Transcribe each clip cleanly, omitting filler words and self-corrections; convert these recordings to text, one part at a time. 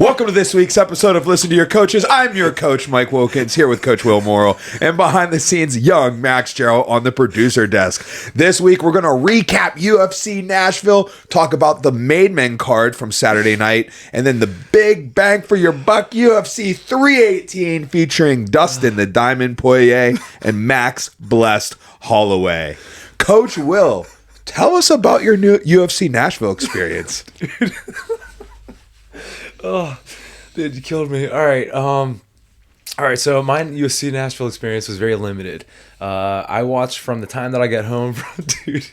Welcome to this week's episode of Listen to Your Coaches. I'm your coach, Mike Wilkins, here with Coach Will Morrill, and behind the scenes, young Max Jarrell on the producer desk. This week, we're going to recap UFC Nashville, talk about the MadeMen card from Saturday night, and then the big bang for your buck UFC 318 featuring Dustin the Diamond Poirier and Max Blessed Holloway. Coach Will, tell us about your new UFC Nashville experience. Oh, dude, you killed me. All right. So my UFC Nashville experience was very limited. I watched from the time that I got home from, dude.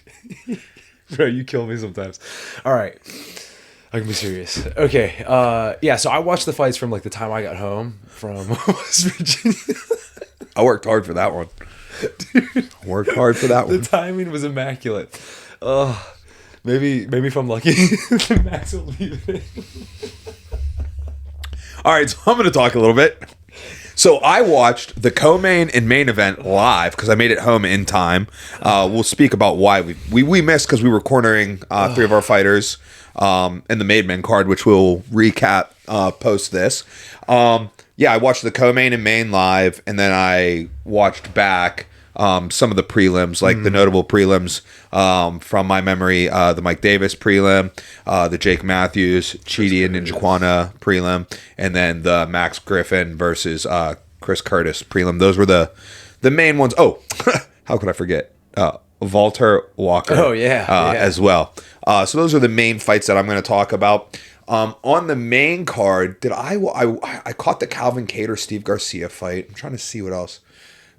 Bro, you kill me sometimes. All right. I can be serious. Okay. So I watched the fights from like the time I got home from West Virginia. I worked hard for that one. Dude, I worked hard for that one. The timing was immaculate. Maybe if I'm lucky, Max will leave it. All right, so I'm going to talk a little bit. So I watched the co-main and main event live because I made it home in time. We'll speak about why we missed because we were cornering three of our fighters in the MadeMen card, which we'll recap post this. I watched the co-main and main live, and then I watched back some of the prelims, like the notable prelims from my memory, the Mike Davis prelim, the Jake Matthews, Chidi and Ninjaquana prelim, and then the Max Griffin versus Chris Curtis prelim. Those were the main ones. Oh, how could I forget? Walter Walker. Oh, yeah. As well. So those are the main fights that I'm going to talk about. On the main card, I caught the Calvin Kattar Steve Garcia fight. I'm trying to see what else.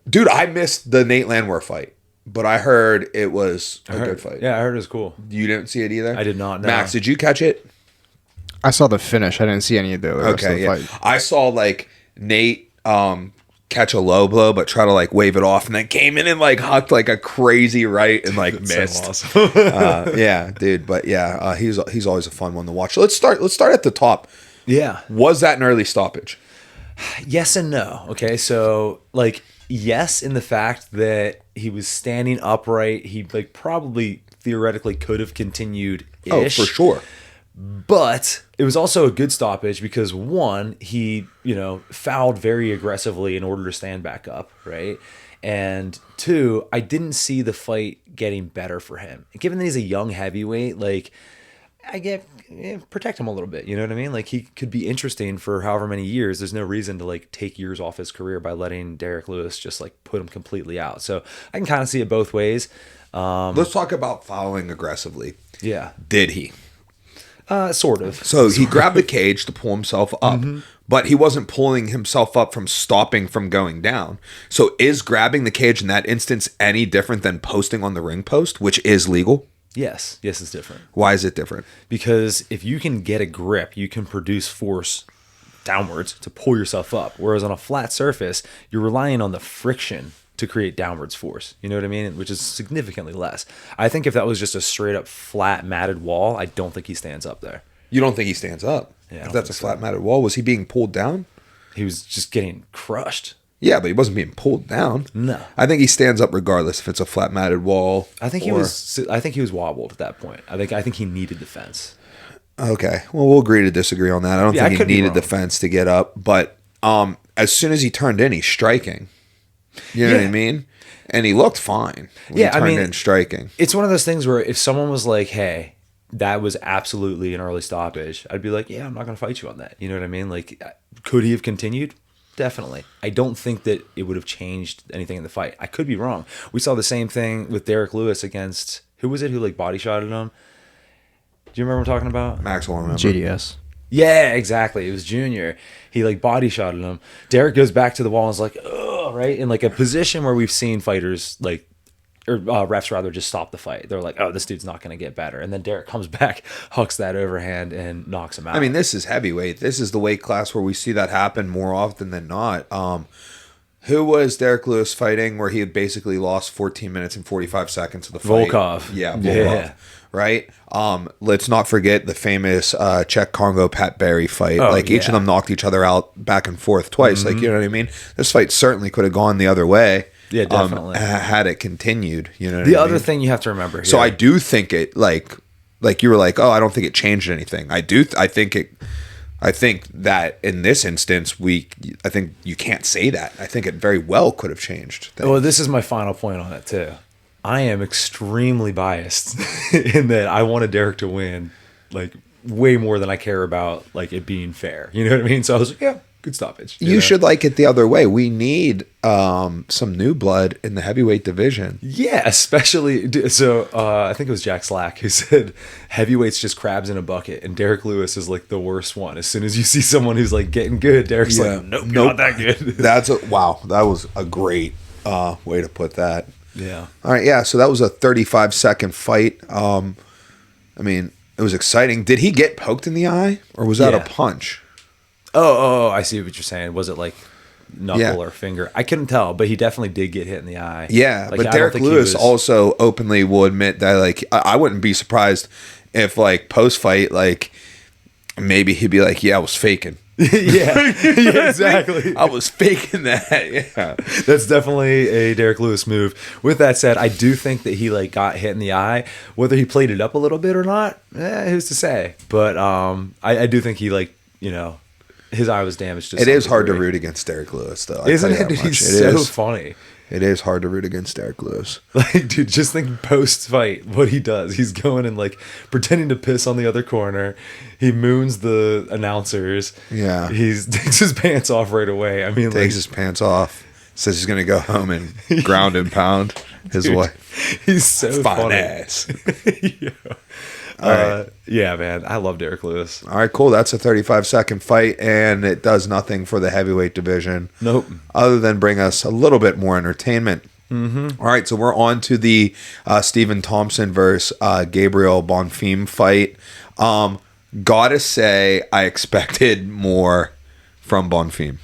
Dude, I missed the Nate Landwehr fight, but I heard it was a good fight. Yeah, I heard it was cool. You didn't see it either? I did not, no. Max, did you catch it? I saw the finish. I didn't see any of the rest of the fight. I saw like Nate catch a low blow, but try to like wave it off, and then came in and like hucked like a crazy right and like missed. So awesome. Yeah, dude. But yeah, he's always a fun one to watch. So let's start at the top. Yeah. Was that an early stoppage? Yes and no. Okay, so like yes, in the fact that he was standing upright, he like probably theoretically could have continued. Oh, for sure. But it was also a good stoppage because one, he, fouled very aggressively in order to stand back up, right? And two, I didn't see the fight getting better for him. Given that he's a young heavyweight, like protect him a little bit, you know what I mean? Like he could be interesting for however many years. There's no reason to like take years off his career by letting Derek Lewis just like put him completely out. So I can kind of see it both ways. Let's talk about fouling aggressively. Yeah. Did he? Sort of. So he grabbed the cage to pull himself up, but he wasn't pulling himself up from stopping from going down. So is grabbing the cage in that instance any different than posting on the ring post, which is legal? Yes, it's different. Why is it different? Because if you can get a grip, you can produce force downwards to pull yourself up. Whereas on a flat surface, you're relying on the friction to create downwards force. You know what I mean? Which is significantly less. I think if that was just a straight up flat matted wall, I don't think he stands up there. You don't think he stands up? Yeah, if that's a flat matted wall, was he being pulled down? He was just getting crushed. Yeah, but he wasn't being pulled down. No. I think he stands up regardless if it's a flat matted wall. I think he was wobbled at that point. I think he needed defense. Okay. Well, we'll agree to disagree on that. I don't think he needed defense to get up, but as soon as he turned in, he's striking. You know what I mean? And he looked fine when he turned in striking. It's one of those things where if someone was like, hey, that was absolutely an early stoppage, I'd be like, yeah, I'm not going to fight you on that. You know what I mean? Like, could he have continued? Definitely. I don't think that it would have changed anything in the fight. I could be wrong. We saw the same thing with Derek Lewis against, who was it who like body shotted him? Do you remember what I'm talking about? Max will remember. GDS. Yeah, exactly. It was Junior. He like body shotted him. Derek goes back to the wall and is like, ugh, right? In like a position where we've seen fighters like, or refs rather, just stop the fight. They're like, oh, this dude's not going to get better. And then Derek comes back, hooks that overhand, and knocks him out. I mean, this is heavyweight. This is the weight class where we see that happen more often than not. Who was Derek Lewis fighting where he had basically lost 14 minutes and 45 seconds of the fight? Volkov. Yeah, Volkov. Yeah. Right? Let's not forget the famous Czech Congo Pat Barry fight. Each of them knocked each other out back and forth twice. Like, you know what I mean? This fight certainly could have gone the other way. Yeah, definitely. Had it continued, you know. The other thing you have to remember here. So I do think it like you were like, oh, I don't think it changed anything. I think it I think that in this instance, I think you can't say that. I think it very well could have changed things. Well, this is my final point on it too. I am extremely biased in that I wanted Derek to win, like way more than I care about like it being fair. You know what I mean? So I was like, yeah, good stoppage. You should like it the other way. We need some new blood in the heavyweight division. Yeah, especially so. I think it was Jack Slack who said heavyweight's just crabs in a bucket, and Derek Lewis is like the worst one. As soon as you see someone who's like getting good, Derek's like, nope, not that good. Wow. That was a great way to put that. Yeah. All right. Yeah. So that was a 35-second fight. I mean, it was exciting. Did he get poked in the eye, or was that a punch? Oh, I see what you're saying. Was it like knuckle or finger? I couldn't tell, but he definitely did get hit in the eye. Yeah, like, but Derek Lewis also openly will admit that, like, I wouldn't be surprised if, like, post-fight, like, maybe he'd be like, yeah, I was faking. yeah, exactly. I was faking that. Yeah, that's definitely a Derek Lewis move. With that said, I do think that he like got hit in the eye. Whether he played it up a little bit or not, who's to say? But I do think he like his eye was damaged. It is hard to root against Derek Lewis, though. Isn't it? He's so funny. It is hard to root against Derek Lewis. Like, dude, just think post-fight what he does. He's going and, like, pretending to piss on the other corner. He moons the announcers. Yeah. He takes his pants off right away. I mean, takes his pants off. Says he's going to go home and ground and pound his wife. He's so fine funny. Ass. Yeah. All right. Yeah, man. I love Derek Lewis. All right, cool. That's a 35-second fight, and it does nothing for the heavyweight division. Nope. Other than bring us a little bit more entertainment. Mm-hmm. All right, so we're on to the Stephen Thompson versus Gabriel Bonfim fight. Gotta say, I expected more from Bonfim.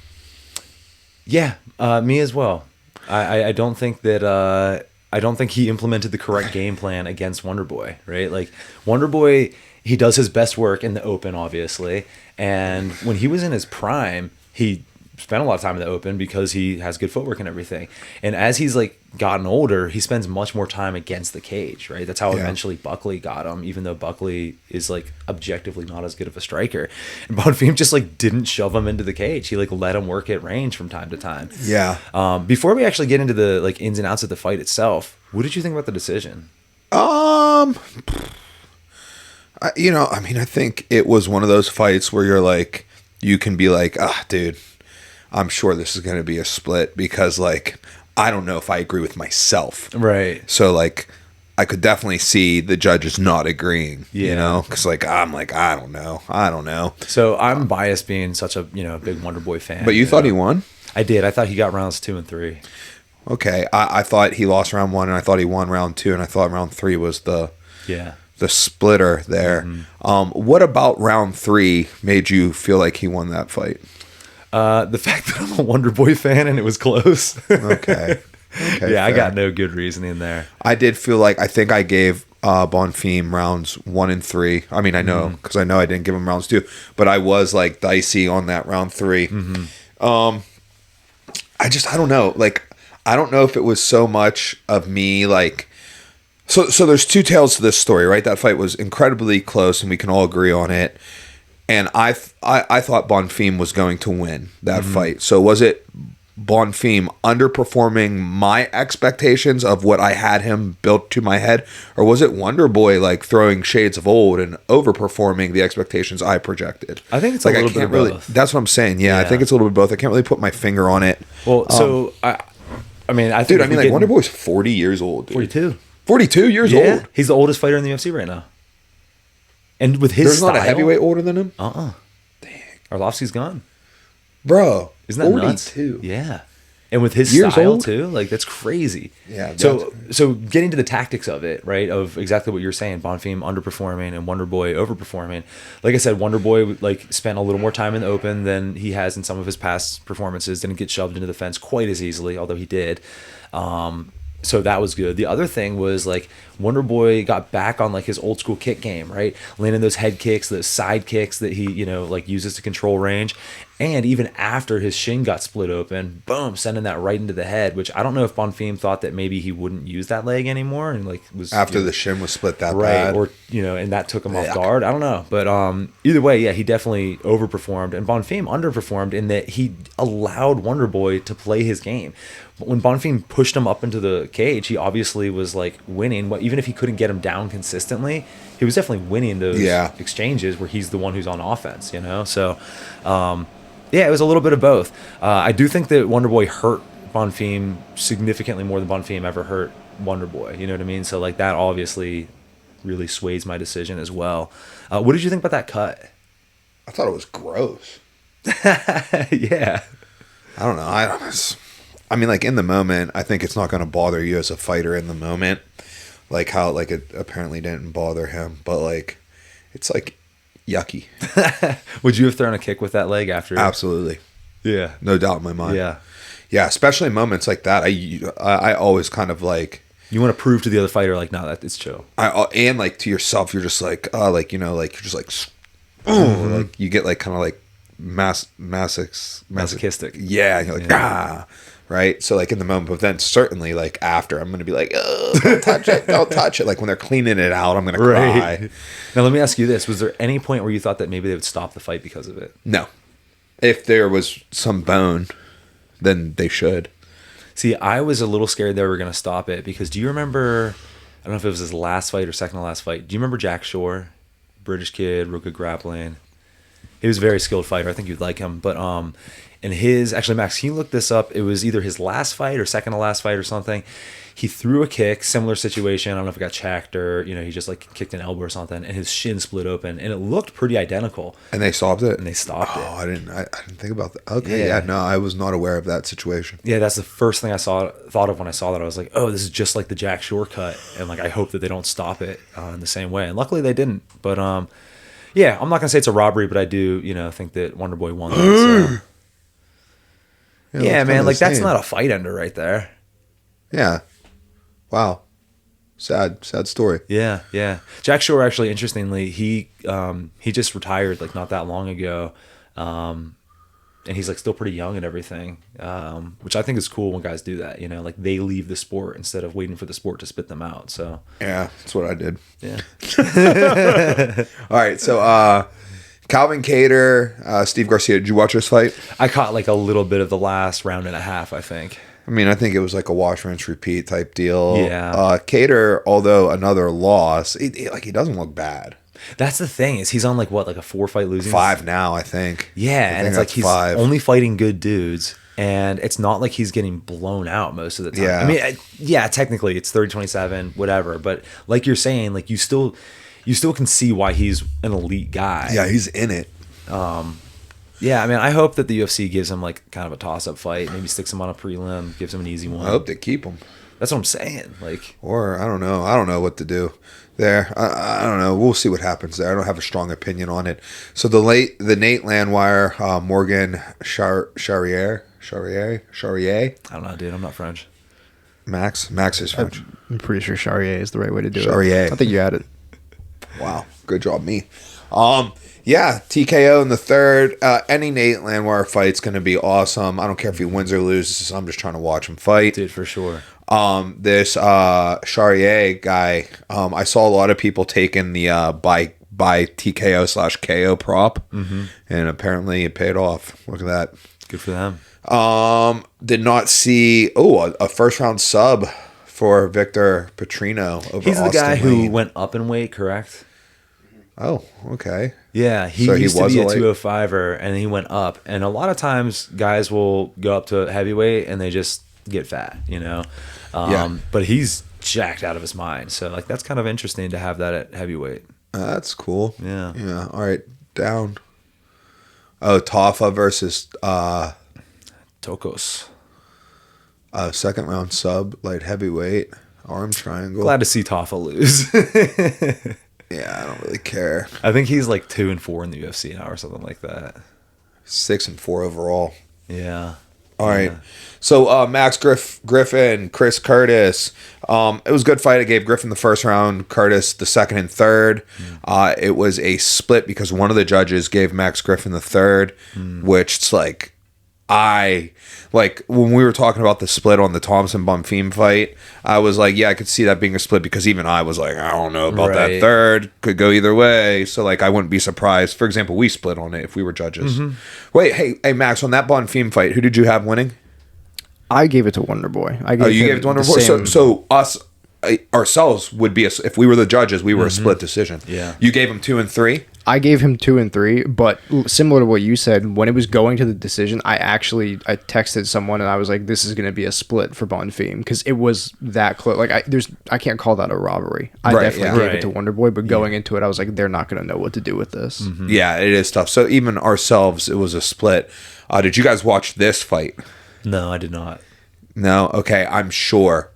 Yeah, me as well. I don't think that... I don't think he implemented the correct game plan against Wonderboy, right? Like, Wonderboy, he does his best work in the open, obviously. And when he was in his prime, he spent a lot of time in the open because he has good footwork and everything. And as he's, like, gotten older, he spends much more time against the cage, right? That's how eventually Buckley got him, even though Buckley is, like, objectively not as good of a striker. And Bonfim just, like, didn't shove him into the cage. He, like, let him work at range from time to time. Yeah. Before we actually get into the, like, ins and outs of the fight itself, what did you think about the decision? I think it was one of those fights where you're like, you can be like, dude, I'm sure this is going to be a split because, like, I don't know if I agree with myself. Right. So, like, I could definitely see the judges not agreeing, because, like, I'm like, I don't know. So I'm biased being such a, big Wonderboy fan. But you thought he won? I did. I thought he got rounds 2 and 3. Okay. I thought he lost round 1, and I thought he won round 2, and I thought round 3 was the splitter there. Mm-hmm. What about round 3 made you feel like he won that fight? The fact that I'm a Wonderboy fan and it was close. Okay. Yeah, fair. I got no good reasoning there. I did feel like I think I gave Bonfim rounds 1 and 3. I mean, I know because I know I didn't give him rounds 2, but I was like dicey on that round 3. Mm-hmm. I don't know. Like, I don't know if it was so much of me like. So there's two tales to this story, right? That fight was incredibly close, and we can all agree on it. And I thought Bonfim was going to win that fight. So was it Bonfim underperforming my expectations of what I had him built to my head, or was it Wonderboy like throwing shades of old and overperforming the expectations I projected? I think it's like a little bit of both. That's what I'm saying. Yeah, I think it's a little bit of both. I can't really put my finger on it. Well, so I think like Wonderboy's 40 years old. Dude. 42. 42 years old. He's the oldest fighter in the UFC right now. And with his style, not a heavyweight older than him? Dang. Arlovsky's gone. Bro. Isn't that 42. Nuts? Yeah. And with his years style old? too, like that's crazy. Yeah. So getting to the tactics of it, right? Of exactly what you're saying, Bonfim underperforming and Wonderboy overperforming. Like I said, Wonderboy like spent a little more time in the open than he has in some of his past performances. Didn't get shoved into the fence quite as easily, although he did. So that was good. The other thing was like Wonderboy got back on like his old school kick game, right? Landing those head kicks, those side kicks that he, like uses to control range. And even after his shin got split open, boom, sending that right into the head, which I don't know if Bonfim thought that maybe he wouldn't use that leg anymore. And like was after the shin was split that right, bad. or, and that took him off guard. I don't know. But either way, yeah, he definitely overperformed. And Bonfim underperformed in that he allowed Wonderboy to play his game. But when Bonfim pushed him up into the cage, he obviously was like winning. Even if he couldn't get him down consistently, he was definitely winning those exchanges where he's the one who's on offense, So, yeah, it was a little bit of both. I do think that Wonderboy hurt Bonfim significantly more than Bonfim ever hurt Wonderboy. You know what I mean? So, like, that obviously really sways my decision as well. What did you think about that cut? I thought it was gross. Yeah. I don't know. I mean, like, in the moment, I think it's not going to bother you as a fighter in the moment. Like, how, like, it apparently didn't bother him. But, like, it's, like, yucky. Would you have thrown a kick with that leg after? Absolutely. Yeah. No doubt in my mind. Yeah. Yeah, especially in moments like that. I always kind of, like... You want to prove to the other fighter, like, no, that it's chill. And, like, to yourself, you're just, like, like, like, you're just, like... Like, you get, like, kind of, like, masochistic. Yeah, and you're like, right? So, like, in the moment, but then certainly, like, after, I'm going to be like, don't touch it, don't touch it. Like, when they're cleaning it out, I'm going to cry. Now, let me ask you this. Was there any point where you thought that maybe they would stop the fight because of it? No. If there was some bone, then they should. See, I was a little scared they were going to stop it because do you remember, I don't know if it was his last fight or second to last fight, do you remember Jack Shore? British kid, real good grappling. He was a very skilled fighter. I think you'd like him. But actually, Max, can you look this up? It was either his last fight or second to last fight or something. He threw a kick, similar situation. I don't know if it got checked or, he just like kicked an elbow or something, and his shin split open, and it looked pretty identical. And they stopped it? And they stopped it. Oh, I didn't think about that. Okay, yeah, no, I was not aware of that situation. Yeah, that's the first thing I thought of when I saw that. I was like, oh, this is just like the Jack Shore cut, and like I hope that they don't stop it in the same way. And luckily they didn't. But yeah, I'm not gonna say it's a robbery, but I do, think that Wonderboy won that. So. Yeah, man, like that's not a fight ender right there. Yeah. Wow. Sad story. Yeah. Jack Shore, actually, interestingly, he just retired like not that long ago, and he's like still pretty young and everything, which I think is cool when guys do that. Like they leave the sport instead of waiting for the sport to spit them out. So yeah, that's what I did. Yeah. All right, so Calvin Kattar, Steve Garcia. Did you watch this fight? I caught like a little bit of the last round and a half, I think. I mean, I think it was like a wash, rinse, repeat type deal. Yeah. Kattar, although another loss, he doesn't look bad. That's the thing is he's on like what, like a 4-fight losing 5 now, I think. Yeah, and it's like he's 5. Only fighting good dudes, and it's not like he's getting blown out most of the time. Yeah. I mean, yeah, technically it's 30-27, whatever, but like you're saying, like you still can see why he's an elite guy. Yeah, he's in it. Yeah, I mean, I hope that the UFC gives him like kind of a toss-up fight, maybe sticks him on a prelim, gives him an easy one. I hope they keep him. That's what I'm saying. Like, or I don't know what to do there. I don't know. We'll see what happens there. I don't have a strong opinion on it. So the Nate Landwehr, Morgan Charrier. I don't know, dude. I'm not French. Max is French. I'm pretty sure Charrier is the right way to do Charrier. it. I think you had it. Wow, good job, me. Yeah, TKO in the third. Any Nate Landwehr fight's going to be awesome. I don't care if he wins or loses. I'm just trying to watch him fight. Dude, for sure. This Charrier guy, I saw a lot of people taking the by TKO/KO prop, and apparently it paid off. Look at that. Good for them. Did not see a first round sub for Victor Petrino over He's the Austin guy Lane. who went up in weight, correct? Oh, okay. Yeah, he used to be a 205er, and he went up. And a lot of times, guys will go up to heavyweight, and they just get fat, Yeah. But he's jacked out of his mind. So, like, that's kind of interesting to have that at heavyweight. That's cool. Yeah. Yeah. All right. Down. Oh, Tafa versus Tokos. Second round sub, light heavyweight, arm triangle. Glad to see Tafa lose. Yeah, I don't really care. I think he's like 2-4 in the UFC now or something like that. 6-4 overall. Yeah. All right. So Max Griffin, Chris Curtis. It was a good fight. I gave Griffin the first round, Curtis the second and third. It was a split because one of the judges gave Max Griffin the third, which it's like when we were talking about the split on the Thompson Bonfim fight, I was like, yeah, I could see that being a split because even I was like, I don't know about that third. Could go either way. So like I wouldn't be surprised. For example, we split on it if we were judges. Wait, hey Max, on that Bonfim fight, who did you have winning? I gave it to Wonderboy. You gave it to Wonderboy. So us ourselves would be if we were the judges, we were a split decision. Yeah. You gave him 2 and 3. I gave him 2 and 3, but similar to what you said, when it was going to the decision, I texted someone and I was like, "This is going to be a split for Bonfim," because it was that close. Like I can't call that a robbery. I definitely gave it to Wonderboy, but going into it, I was like, they're not going to know what to do with this. Yeah, it is tough. So even ourselves, it was a split. Did you guys watch this fight? No, I did not. No? Okay, I'm sure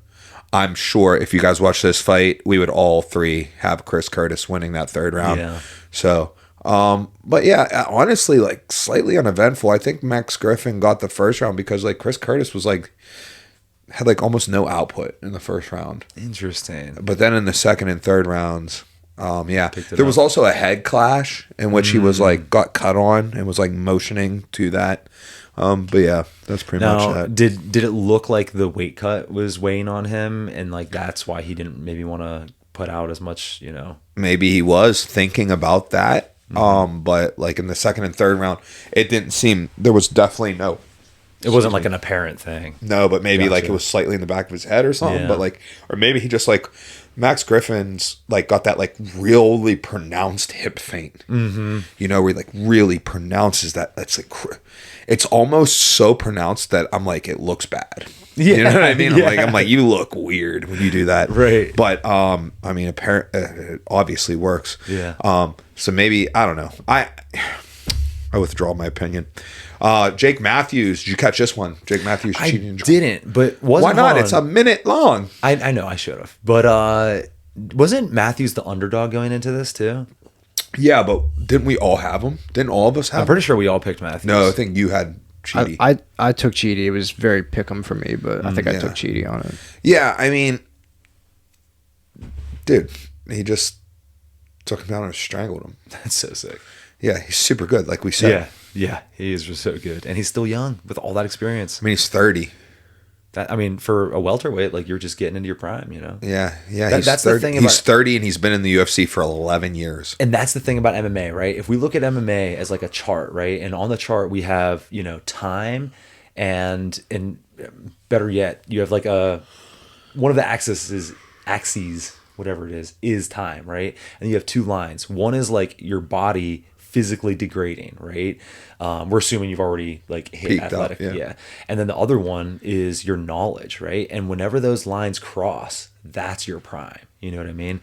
if you guys watch this fight, we would all three have Chris Curtis winning that third round. Yeah. So, but yeah, honestly, like slightly uneventful. I think Max Griffin got the first round because like Chris Curtis was like, had like almost no output in the first round. Interesting. But then in the second and third rounds, there was also a head clash in which he was like got cut on and was like motioning to that. But yeah, that's pretty much that. Did it look like the weight cut was weighing on him and like that's why he didn't maybe want to put out as much, Maybe he was thinking about that. But like in the second and third round, it didn't seem there was definitely no. It wasn't like an apparent thing. No, but maybe like it was slightly in the back of his head or something. Yeah. But like, or maybe he just like Max Griffin's like got that like really pronounced hip feint. Where he like really pronounces that. That's like it's almost so pronounced that I'm like it looks bad. Yeah, you know what I mean? I'm like you look weird when you do that. Right. But I mean, it obviously works. Yeah. So maybe I don't know. I withdraw my opinion. Jake Matthews, did you catch this one? Jake Matthews cheating. I didn't, but why not? It's a minute long. I know I should have, but wasn't Matthews the underdog going into this too? Yeah, but didn't we all have him? Didn't all of us have him? I'm pretty sure we all picked Matthews. No, I think you had Chidi. I took Chidi. It was very pick'em for me, but I think I took Chidi on it. Yeah, I mean, dude, he just took him down and strangled him. That's so sick. Yeah, he's super good, like we said. Yeah, he is just so good, and he's still young with all that experience. I mean, he's 30. For a welterweight, like you're just getting into your prime, Yeah. That's 30. The thing. He's 30 and he's been in the UFC for 11 years. And that's the thing about MMA, right? If we look at MMA as like a chart, right, and on the chart we have time, and better yet, you have like one of the axes, whatever it is time, right? And you have two lines. One is like your body physically degrading, right? We're assuming you've already like hit peaked athletic, up, yeah. And then the other one is your knowledge, right? And whenever those lines cross, that's your prime. You know what I mean?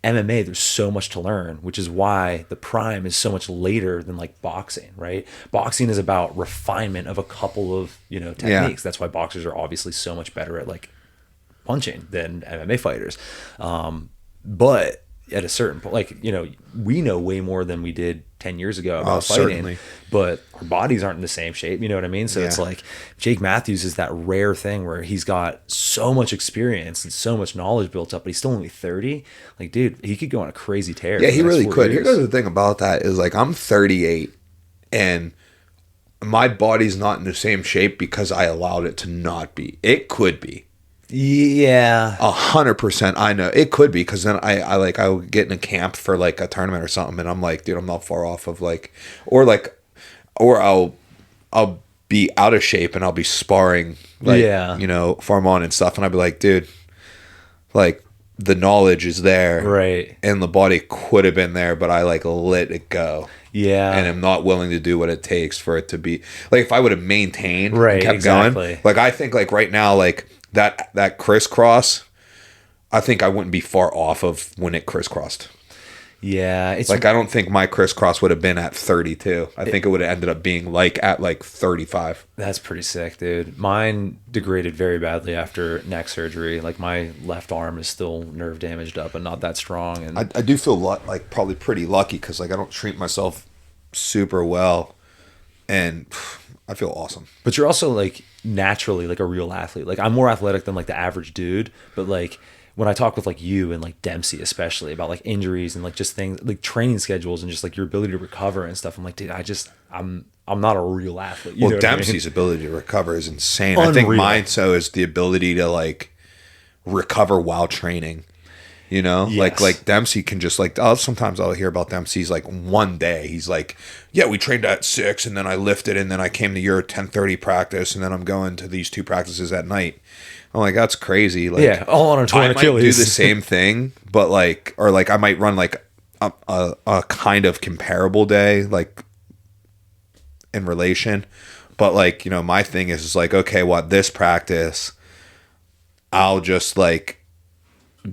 MMA, there's so much to learn, which is why the prime is so much later than like boxing, right? Boxing is about refinement of a couple of techniques. Yeah. That's why boxers are obviously so much better at like punching than MMA fighters. But at a certain point, like, we know way more than we did 10 years ago about fighting, certainly. But our bodies aren't in the same shape. You know what I mean? So it's like Jake Matthews is that rare thing where he's got so much experience and so much knowledge built up, but he's still only 30. Like, dude, he could go on a crazy tear. Yeah, he really could. Here's the thing about that is like, I'm 38 and my body's not in the same shape because I allowed it to not be. It could be. Yeah, 100%. I know it could be because then I would get in a camp for like a tournament or something, and I'm like, dude, I'm not far off of like, or I'll be out of shape and I'll be sparring like farm on and stuff, and I'd be like, dude, like the knowledge is there, right, and the body could have been there, but I like let it go. Yeah, and I'm not willing to do what it takes for it to be like if I would have maintained, right, and kept going. Like I think like right now like. That crisscross, I think I wouldn't be far off of when it crisscrossed. Yeah, it's like I don't think my crisscross would have been at 32. I think it would have ended up being like at like 35. That's pretty sick, dude. Mine degraded very badly after neck surgery. Like my left arm is still nerve damaged up and not that strong. And I do feel like probably pretty lucky because like I don't treat myself super well, and I feel awesome. But you're also like naturally like a real athlete. Like I'm more athletic than like the average dude, but like when I talk with like you and like Dempsey especially about like injuries and like just things like training schedules and just like your ability to recover and stuff, I'm like, dude, I'm not a real athlete. You know what Dempsey's I mean? ability to recover is insane. Unreal. I think mine so is the ability to like recover while training. You know, Yes. like Dempsey can just like, sometimes I'll hear about Dempsey's like one day. He's like, yeah, we trained at 6 and then I lifted and then I came to your 10:30 practice and then I'm going to these 2 practices at night. I'm like, that's crazy. Like, Yeah, all on a torn I might Achilles. do the same thing, but like, or like I might run like a kind of comparable day, like in relation. But like, you know, my thing is like, okay, this practice, I'll just like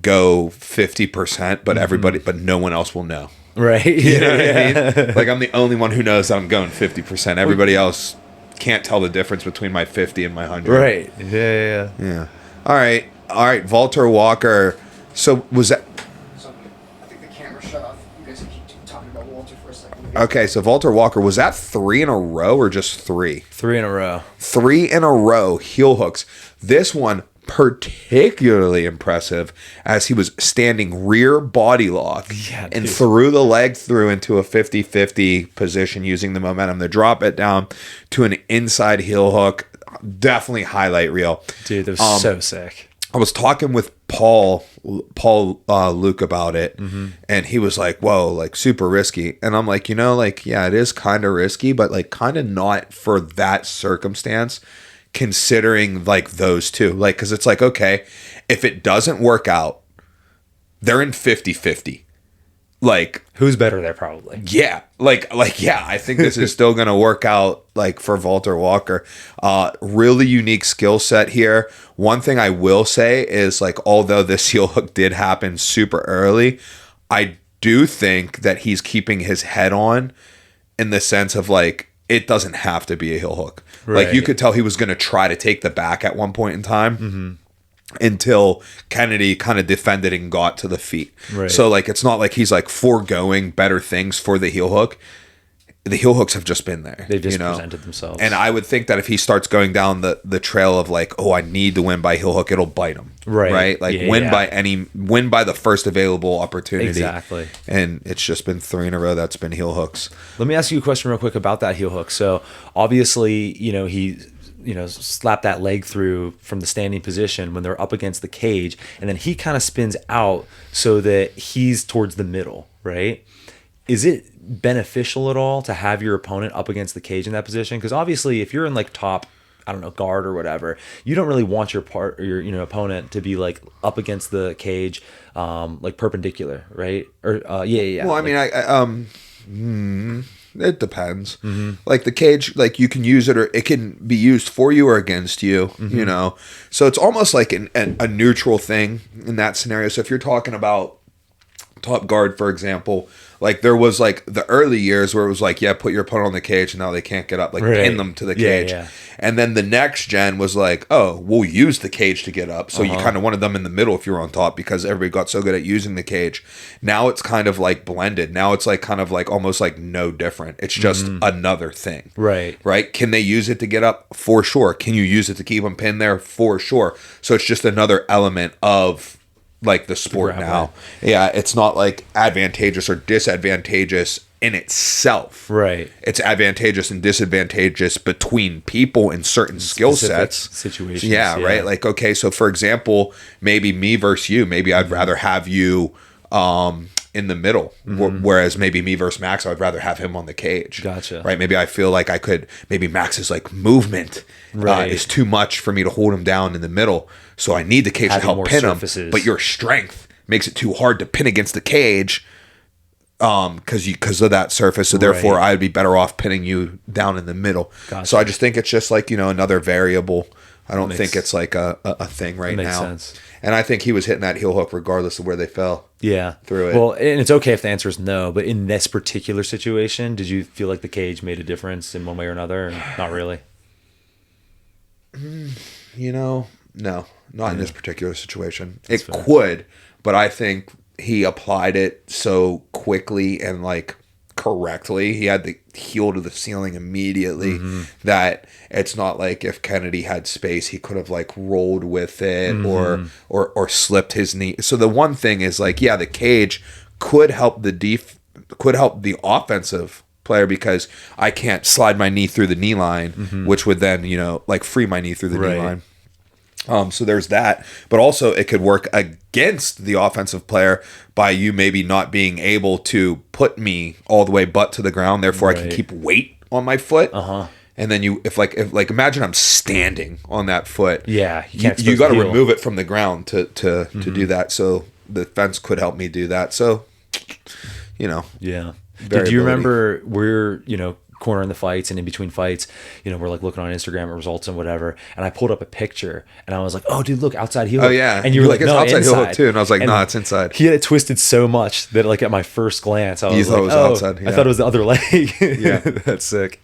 go 50%, but everybody, but no one else will know. Right. You know what I mean? Like I'm the only one who knows that I'm going 50%. Everybody else can't tell the difference between my 50 and my 100. Right. Yeah. All right. Walter Walker. So was that I think the camera shut off. You guys keep talking about Walter for a second. okay? So Walter Walker, was that 3 in a row or just 3? 3 in a row. 3 in a row heel hooks. This one particularly impressive as he was standing rear body lock Yeah, and dude. threw the leg through into a 50-50 position using the momentum to drop it down to an inside heel hook. Definitely highlight reel. Dude, that was so sick. I was talking with Paul Luke about it, and he was like, whoa, like super risky. And I'm like, you know, like, yeah, it is kind of risky, but like kind of not for that circumstance, considering like those two. Like, because it's like, okay, if it doesn't work out, they're in 50-50. Like, Who's better there, probably? yeah, yeah, I think this is still going to work out like for Walter Walker. Really unique skill set here. One thing I will say is like, although this heel hook did happen super early, I do think that he's keeping his head on in the sense of like, it doesn't have to be a heel hook. Like you Right. could tell he was going to try to take the back at one point in time. Until Kennedy kind of defended and got to the feet. Right. So like it's not like he's like foregoing better things for the heel hook. The heel hooks have just been there. They've just you know? presented themselves. And I would think that if he starts going down the trail of like, oh, I need to win by heel hook, it'll bite him. Right. Like Yeah, win yeah. win by the first available opportunity. Exactly. And it's just been 3 in a row that's been heel hooks. Let me ask you a question real quick about that heel hook. So obviously, you know, he slapped that leg through from the standing position when they're up against the cage, and then he kind of spins out so that he's towards the middle, right? Is it beneficial at all to have your opponent up against the cage in that position? Because obviously, if you're in like top, I don't know, guard or whatever, you don't really want your opponent to be like up against the cage, like perpendicular, right? Or yeah. Well, I mean, it depends. Like the cage, like you can use it or it can be used for you or against you, you know? So it's almost like a neutral thing in that scenario. So if you're talking about top guard, for example, like there was like the early years where it was like, yeah, put your opponent on the cage and now they can't get up, like Right. pin them to the cage. Yeah. And then the next gen was like, oh, we'll use the cage to get up. So you kind of wanted them in the middle if you were on top because everybody got so good at using the cage. Now it's kind of like blended. Now it's like kind of like almost like no different. It's just another thing. Right. Right? Can they use it to get up? For sure. Can you use it to keep them pinned there? For sure. So it's just another element of like the sport now. Yeah, it's not like advantageous or disadvantageous in itself. Right. It's advantageous and disadvantageous between people in certain skill Specific sets. situations, Yeah, yeah. right? Like, okay, so for example, maybe me versus you, maybe I'd rather have you in the middle, whereas maybe me versus Max, I'd rather have him on the cage. Gotcha. Right? Maybe I feel like I could, maybe Max's like movement Right. is too much for me to hold him down in the middle. So I need the cage Having to help more pin surfaces. him. But your strength makes it too hard to pin against the cage because of that surface. So therefore Right. I'd be better off pinning you down in the middle. Gotcha. So I just think it's just like, you know, another variable. I don't Makes- think it's like a thing right makes now. sense. And I think he was hitting that heel hook regardless of where they fell. Yeah. Through it. Well, and it's okay if the answer is no, but in this particular situation, did you feel like the cage made a difference in one way or another? Or not really. You know, no, not in this particular situation. It could, but I think he applied it so quickly and like correctly. He had the heel to the ceiling immediately. That it's not like if Kennedy had space, he could have like rolled with it or slipped his knee. So the one thing is like, yeah, the cage could help the offensive player because I can't slide my knee through the knee line, which would then, like free my knee through the knee line. So there's that, but also it could work against the offensive player by you maybe not being able to put me all the way butt to the ground. Therefore, I can keep weight on my foot. And then if imagine I'm standing on that foot. Yeah, you got to remove it from the ground to do that. So the fence could help me do that. So, Yeah. Do you remember we're, cornering the fights and in between fights, we're like looking on Instagram at results and whatever. And I pulled up a picture and I was like, oh, dude, look, outside heel hook. Oh, yeah. And you were like, it's no, outside inside. heel hook too. And I was like, no, it's inside. He had it twisted so much that like at my first glance, I was thought it was outside. Yeah. I thought it was the other leg. Yeah. That's sick.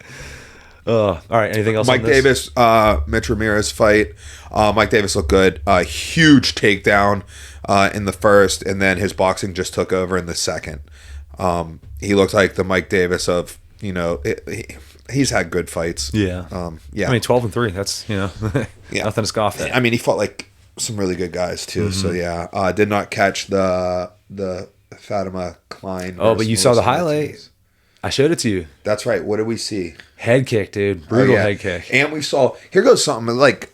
All right. Anything else? Mike on this? Davis, Mitch Ramirez fight. Mike Davis looked good. Huge takedown in the first, and then his boxing just took over in the second. He looked like the Mike Davis of he's had good fights. Yeah. Yeah. I mean, 12-3. That's nothing to scoff at. I mean, he fought like some really good guys too. So yeah, did not catch the Fatima Klein. Oh, but you saw the highlight. I showed it to you. That's right. What did we see? Head kick, dude. Brutal head kick. And we saw, here goes something like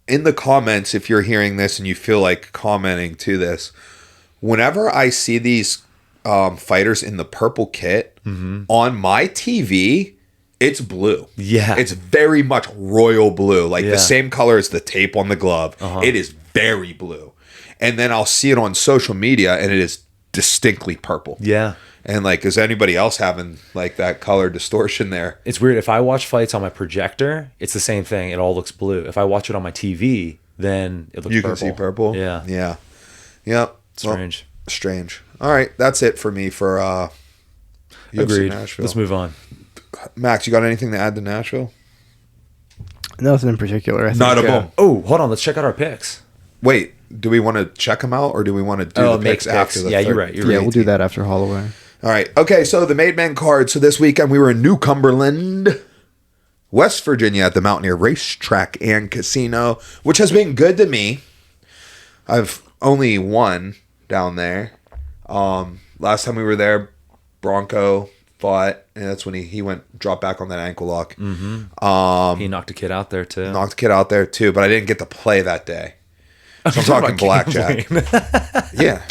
in the comments, if you're hearing this and you feel like commenting to this, whenever I see these fighters in the purple kit on my TV, it's blue. Yeah. It's very much royal blue, like the same color as the tape on the glove. It is very blue. And then I'll see it on social media and it is distinctly purple. Yeah. And like, is anybody else having like that color distortion there? It's weird. If I watch fights on my projector, it's the same thing. It all looks blue. If I watch it on my TV, then it looks you purple. Can see purple. Yeah. Yeah. Yep. Strange. Well, strange. All right. That's it for me for UFC Agreed. Nashville. Let's move on. Max, you got anything to add to Nashville? Nothing in particular. I think, Not a boom. Oh, hold on. Let's check out our picks. Wait, do we want to check them out or do we want to do the picks after the Yeah, third? you're right. Yeah, we'll do that after Holloway. All right. Okay, so the MadeMen card. So this weekend we were in New Cumberland, West Virginia at the Mountaineer Racetrack and Casino, which has been good to me. I've only won down there. Last time we were there, Bronco fought, and that's when he dropped back on that ankle lock. He knocked a kid out there too. Knocked a kid out there too, but I didn't get to play that day. So I'm talking blackjack. Yeah.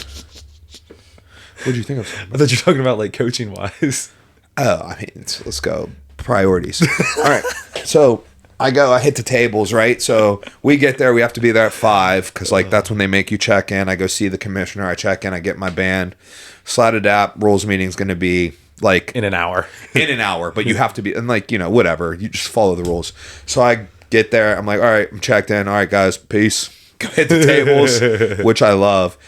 What did you think of? I thought you were talking about like coaching wise. Oh, I mean, let's go priorities. All right. So I hit the tables, right? So we get there. We have to be there at 5 because like that's when they make you check in. I go see the commissioner. I check in. I get my band. Slide adapt. Rules meeting's going to be like in an hour. But you have to be, and like, whatever. You just follow the rules. So I get there. I'm like, all right, I'm checked in. All right, guys, peace. Go hit the tables, which I love.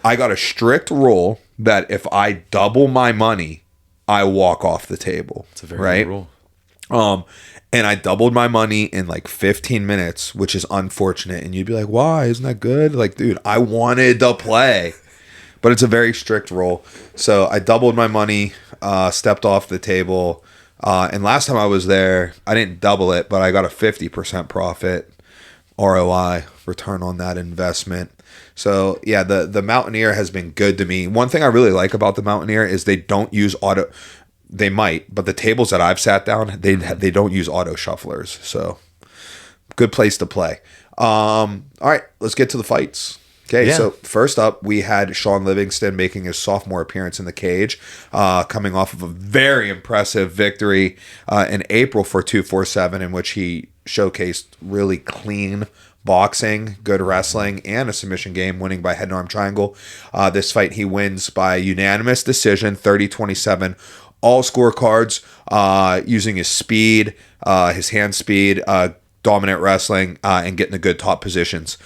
I got a strict rule that if I double my money, I walk off the table. It's a very good rule. And I doubled my money in like 15 minutes, which is unfortunate. And you'd be like, why? Isn't that good? Like, dude, I wanted to play. But it's a very strict rule. So I doubled my money, stepped off the table. And last time I was there, I didn't double it, but I got a 50% profit ROI, return on that investment. So yeah, the Mountaineer has been good to me. One thing I really like about the Mountaineer is they don't use auto. They might, but the tables that I've sat down, they don't use auto shufflers. So good place to play. All right, let's get to the fights. Okay, so first up, we had Sean Livingston making his sophomore appearance in the cage, coming off of a very impressive victory in April for 247, in which he showcased really clean boxing, good wrestling, and a submission game, winning by head and arm triangle. This fight, he wins by unanimous decision, 30-27, all scorecards, using his speed, his hand speed, dominant wrestling, and getting the good top positions.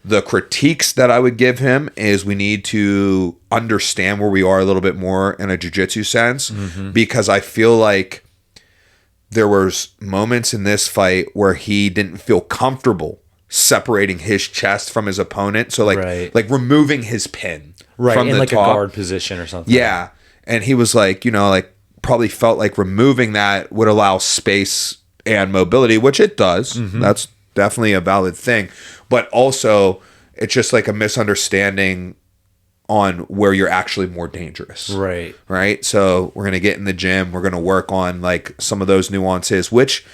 The critiques that I would give him is we need to understand where we are a little bit more in a jiu-jitsu sense, because I feel like there was moments in this fight where he didn't feel comfortable separating his chest from his opponent. So Right. like removing his pin Right, from in the like top. a guard position or something. Yeah. And he was like, like probably felt like removing that would allow space and mobility, which it does. That's definitely a valid thing. But also, it's just like a misunderstanding on where you're actually more dangerous. Right. Right. So we're going to get in the gym. We're going to work on like some of those nuances, which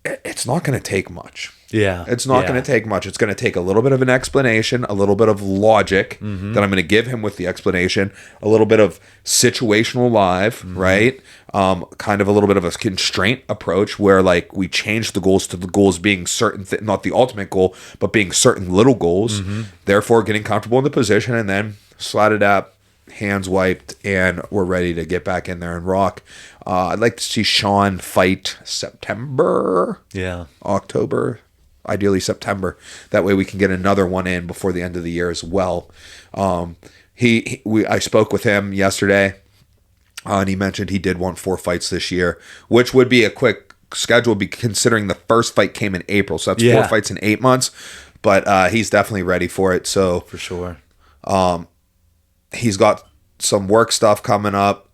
it's not going to take much. Yeah. It's not going to take much. It's going to take a little bit of an explanation, a little bit of logic that I'm going to give him with the explanation, a little bit of situational live, right? Kind of a little bit of a constraint approach where like we change the goals to the goals being certain, not the ultimate goal, but being certain little goals. Therefore, getting comfortable in the position and then slide it up, hands wiped, and we're ready to get back in there and rock. I'd like to see Sean fight September, Yeah. October. Ideally September. That way we can get another one in before the end of the year as well. I spoke with him yesterday, and he mentioned he did want 4 fights this year, which would be a quick schedule, considering the first fight came in April. So that's 4 fights in 8 months. But he's definitely ready for it. So For sure. he's got some work stuff coming up.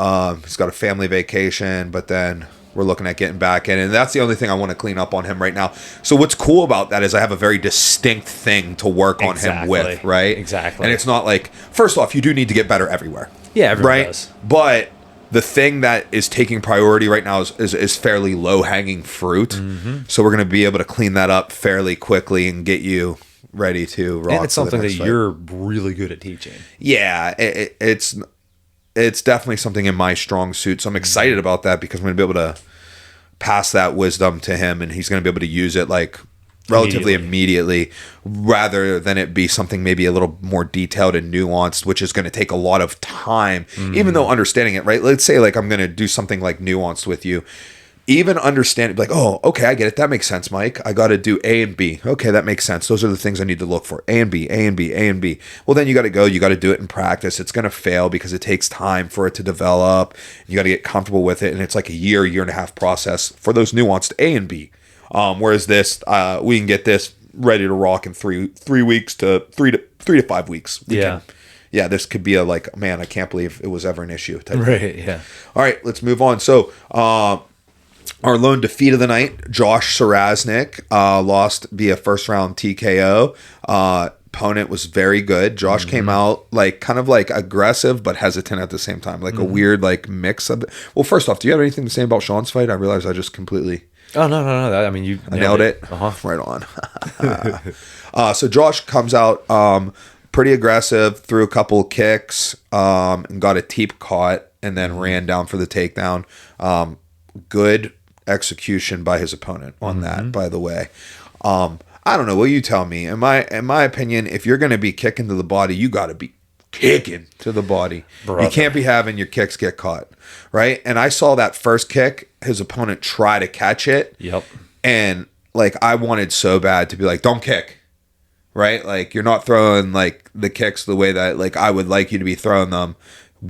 He's got a family vacation, but then we're looking at getting back in, and that's the only thing I want to clean up on him right now. So what's cool about that is I have a very distinct thing to work on him with, right? Exactly. And it's not like, first off, you do need to get better everywhere. Yeah, everyone right? does. But the thing that is taking priority right now is fairly low-hanging fruit. So we're going to be able to clean that up fairly quickly and get you ready to rock. And it's something that fight. you're really good at teaching. Yeah, it's definitely something in my strong suit. So I'm excited about that because I'm going to be able to pass that wisdom to him, and he's going to be able to use it like relatively immediately rather than it be something maybe a little more detailed and nuanced, which is going to take a lot of time, even though understanding it, right? Let's say like I'm going to do something like nuanced with you. Even understand it, like, oh, okay, I get it. That makes sense, Mike. I got to do A and B. Okay, that makes sense. Those are the things I need to look for. A and B, A and B, A and B. Well, then you got to go. You got to do it in practice. It's going to fail because it takes time for it to develop. You got to get comfortable with it. And it's like a year and a half process for those nuanced A and B. Whereas this, we can get this ready to rock in 3 weeks to 3 to 5 weeks. Yeah, this could be a like, man, I can't believe it was ever an issue. Right, yeah. All right, let's move on. So, our lone defeat of the night, Josh Sarasnik, lost via first round TKO. Opponent was very good. Josh came out like kind of like aggressive but hesitant at the same time, like a weird like mix of it. Well, first off, do you have anything to say about Sean's fight? I realized I just completely Oh no. I mean, you nailed it. Right on. So Josh comes out pretty aggressive, threw a couple of kicks, and got a teep caught, and then ran down for the takedown. Good execution by his opponent on that, by the way. I don't know. What you tell me? In my opinion, if you're going to be kicking to the body, you got to be kicking to the body. Brother. You can't be having your kicks get caught, right? And I saw that first kick, his opponent try to catch it. Yep. And like I wanted so bad to be like, don't kick, right? Like you're not throwing like the kicks the way that like I would like you to be throwing them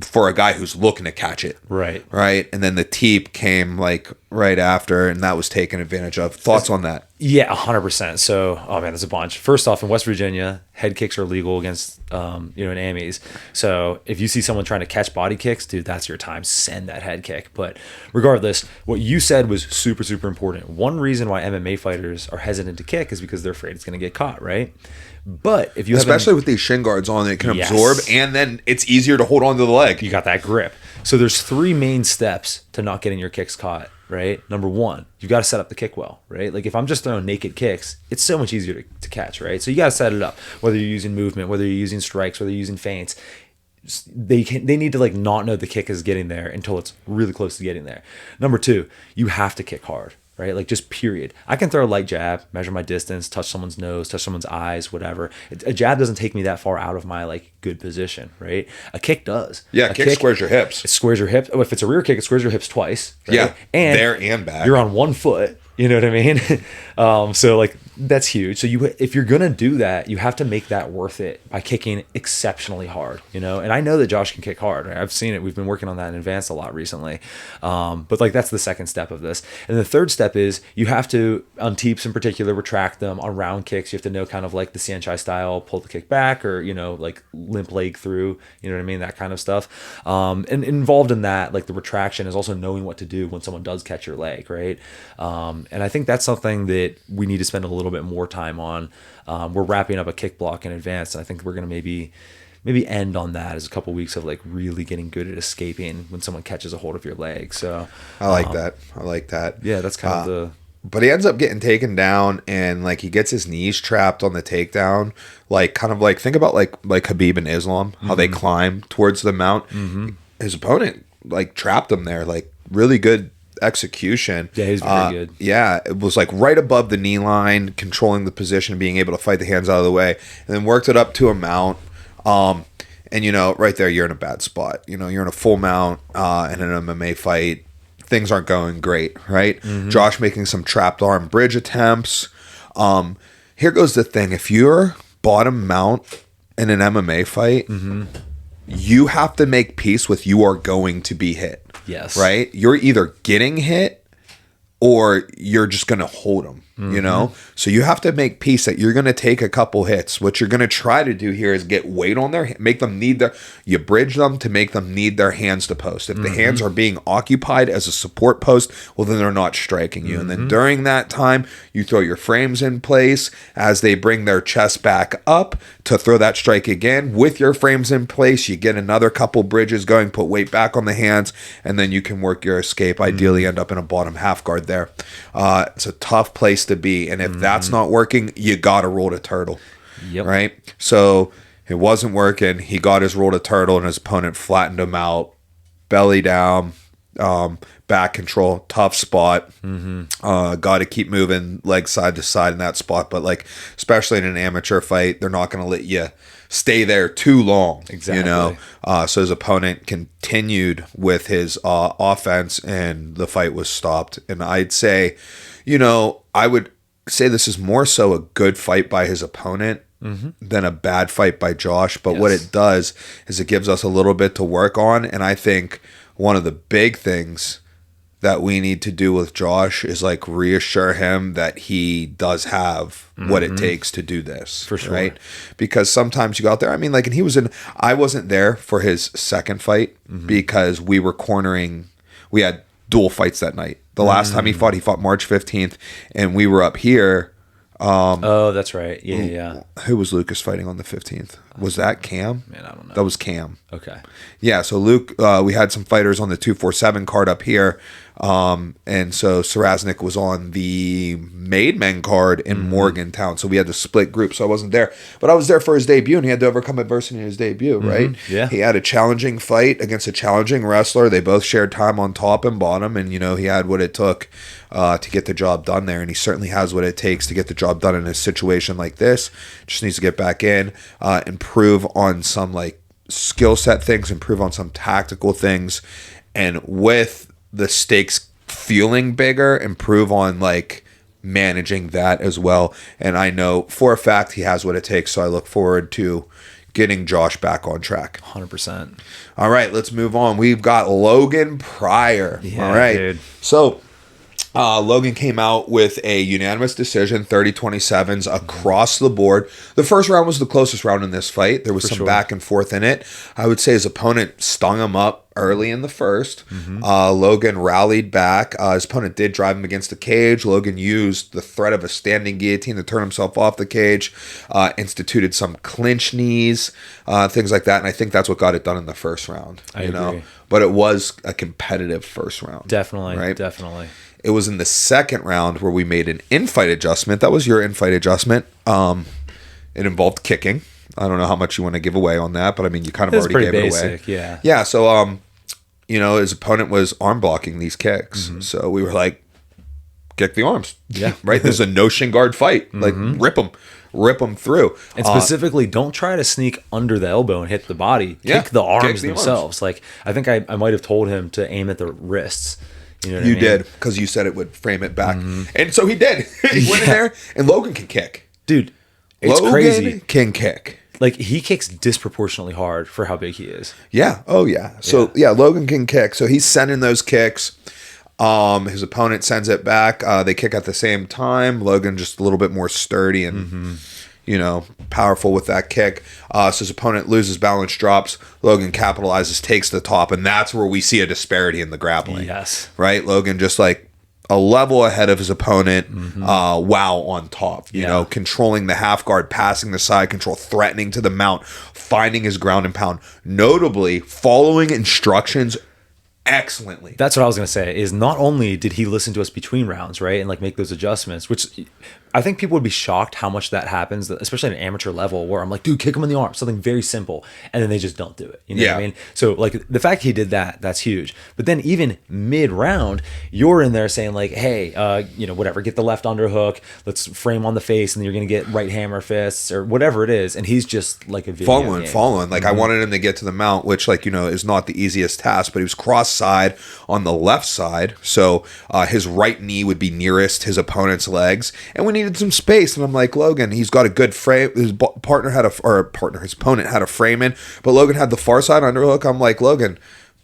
for a guy who's looking to catch it. Right. And then the teep came like right after, and that was taken advantage of. Thoughts on that? Yeah, 100%. So, oh man, there's a bunch. First off, in West Virginia, head kicks are legal against, in AMEs. So if you see someone trying to catch body kicks, dude, that's your time. Send that head kick. But regardless, what you said was super, super important. One reason why MMA fighters are hesitant to kick is because they're afraid it's going to get caught, right? But if you especially with these shin guards on, it can Yes. absorb, and then it's easier to hold on to the leg. you got that grip. So there's 3 main steps to not getting your kicks caught, right? Number 1, you got to set up the kick well, right? Like if I'm just throwing naked kicks, it's so much easier to catch, right? So you got to set it up, whether you're using movement, whether you're using strikes, whether you're using feints. They need to like not know the kick is getting there until it's really close to getting there. Number 2, you have to kick hard, right? Like just period. I can throw a light jab, measure my distance, touch someone's nose, touch someone's eyes, whatever. A jab doesn't take me that far out of my like good position, right? A kick does. Yeah, A kick squares your hips. It squares your hips. Oh, if it's a rear kick, it squares your hips twice. Right? Yeah, and there and back. You're on one foot. You know what I mean? So like that's huge. So if you're gonna do that, you have to make that worth it by kicking exceptionally hard. You know, and I know that Josh can kick hard. Right? I've seen it. We've been working on that in advance a lot recently. But like that's the second step of this. And the third step is you have to, on teeps in particular, retract them. On round kicks, you have to know kind of like the Saenchai style, pull the kick back, or like limp leg through. You know what I mean? That kind of stuff. And involved in that, like the retraction, is also knowing what to do when someone does catch your leg, right? And I think that's something that we need to spend a little bit more time on. We're wrapping up a kick block in advance, and I think we're going to maybe end on that as a couple weeks of like really getting good at escaping when someone catches a hold of your leg. So I like that. I like that. Yeah, that's kind of the... But he ends up getting taken down, and like he gets his knees trapped on the takedown. Like kind of like, think about like Khabib and Islam, how they climb towards the mount. His opponent like trapped him there, like really good execution. Yeah, he's very good. Yeah, it was like right above the knee line, controlling the position, being able to fight the hands out of the way, and then worked it up to a mount. And right there, you're in a bad spot. You're in a full mount in an MMA fight. Things aren't going great, right? Josh making some trapped arm bridge attempts. Here goes the thing: if you're bottom mount in an MMA fight, you have to make peace with you are going to be hit. Yes. Right? You're either getting hit or you're just going to hold them, So you have to make peace that you're going to take a couple hits. What you're going to try to do here is get weight on make them need you bridge them to make them need their hands to post. If the hands are being occupied as a support post, well, then they're not striking you. And then during that time, you throw your frames in place as they bring their chest back up to throw that strike again. With your frames in place, you get another couple bridges going, put weight back on the hands, and then you can work your escape. Ideally end up in a bottom half guard there. It's a tough place to be, and if that's not working, you gotta roll the turtle. Yep. Right? So it wasn't working. He got his roll to turtle, and his opponent flattened him out, belly down, back control, tough spot. Got to keep moving legs side to side in that spot, but like especially in an amateur fight, they're not going to let you stay there too long. Exactly. So his opponent continued with his offense, and the fight was stopped. And I'd say, I would say this is more so a good fight by his opponent than a bad fight by Josh. But what it does is it gives us a little bit to work on. And I think one of the big things that we need to do with Josh is like reassure him that he does have what it takes to do this. For sure. Right? Because sometimes you go out there, and he was I wasn't there for his second fight because we had dual fights that night. The last time he fought March 15th, and we were up here. Oh, that's right. Yeah. Who was Lucas fighting on the 15th? Was that Cam? Man, I don't know. That was Cam. Okay. Yeah, so Luke, we had some fighters on the 247 card up here. And so Saraznik was on the MadeMen card in Morgantown. So we had to split group. So I wasn't there. But I was there for his debut, and he had to overcome adversity in his debut, right? Yeah. He had a challenging fight against a challenging wrestler. They both shared time on top and bottom. And, he had what it took to get the job done there. And he certainly has what it takes to get the job done in a situation like this. Just needs to get back in, improve on some like skill set things, improve on some tactical things. And with the stakes feeling bigger, improve on like managing that as well. And I know for a fact he has what it takes. So I look forward to getting Josh back on track. 100%. All right, let's move on. We've got Logan Pryor. Yeah, all right. dude. So Logan came out with a unanimous decision, 30-27s across the board. The first round was the closest round in this fight. There was some back and forth in it. I would say his opponent stung him up early in the first. Logan rallied back. His opponent did drive him against the cage. Logan used the threat of a standing guillotine to turn himself off the cage, instituted some clinch knees, things like that. And I think that's what got it done in the first round. I agree. But it was a competitive first round. Definitely. Right? Definitely. It was in the second round where we made an in-fight adjustment. That was your in-fight adjustment. It involved kicking. I don't know how much you want to give away on that, but you kind of already gave it away. Yeah. Yeah. So, his opponent was arm blocking these kicks. So we were like, kick the arms. Yeah. Right. This is a no shin guard fight. Like rip them through. And specifically, don't try to sneak under the elbow and hit the body. Kick the arms themselves. Like I think I might have told him to aim at the wrists. You know what I You mean? did, because you said it would frame it back. And so he did. He went in there, and Logan can kick. Dude, it's Logan crazy. can kick. Like, he kicks disproportionately hard for how big he is. Yeah. Oh, yeah. So, yeah, Logan can kick. So he's sending those kicks. His opponent sends it back. They kick at the same time. Logan just a little bit more sturdy and, powerful with that kick. So his opponent loses balance, drops. Logan capitalizes, takes the top. And that's where we see a disparity in the grappling. Yes. Right? Logan just like a level ahead of his opponent, on top, you know, controlling the half guard, passing the side control, threatening to the mount, finding his ground and pound, notably following instructions excellently. That's what I was going to say, is not only did he listen to us between rounds, right, and like make those adjustments, which I think people would be shocked how much that happens, especially at an amateur level, where I'm like, dude, kick him in the arm, something very simple, and then they just don't do it. You know what I mean? So like the fact he did that, that's huge. But then even mid-round, you're in there saying like, hey, whatever, get the left underhook, let's frame on the face, and then you're going to get right hammer fists or whatever it is, and he's just like a video following. Like I wanted him to get to the mount, which is not the easiest task, but he was cross side on the left side, so his right knee would be nearest his opponent's legs, and we needed some space. And I'm like, Logan, he's got a good frame. His opponent had a frame in, but Logan had the far side underhook. I'm like, Logan,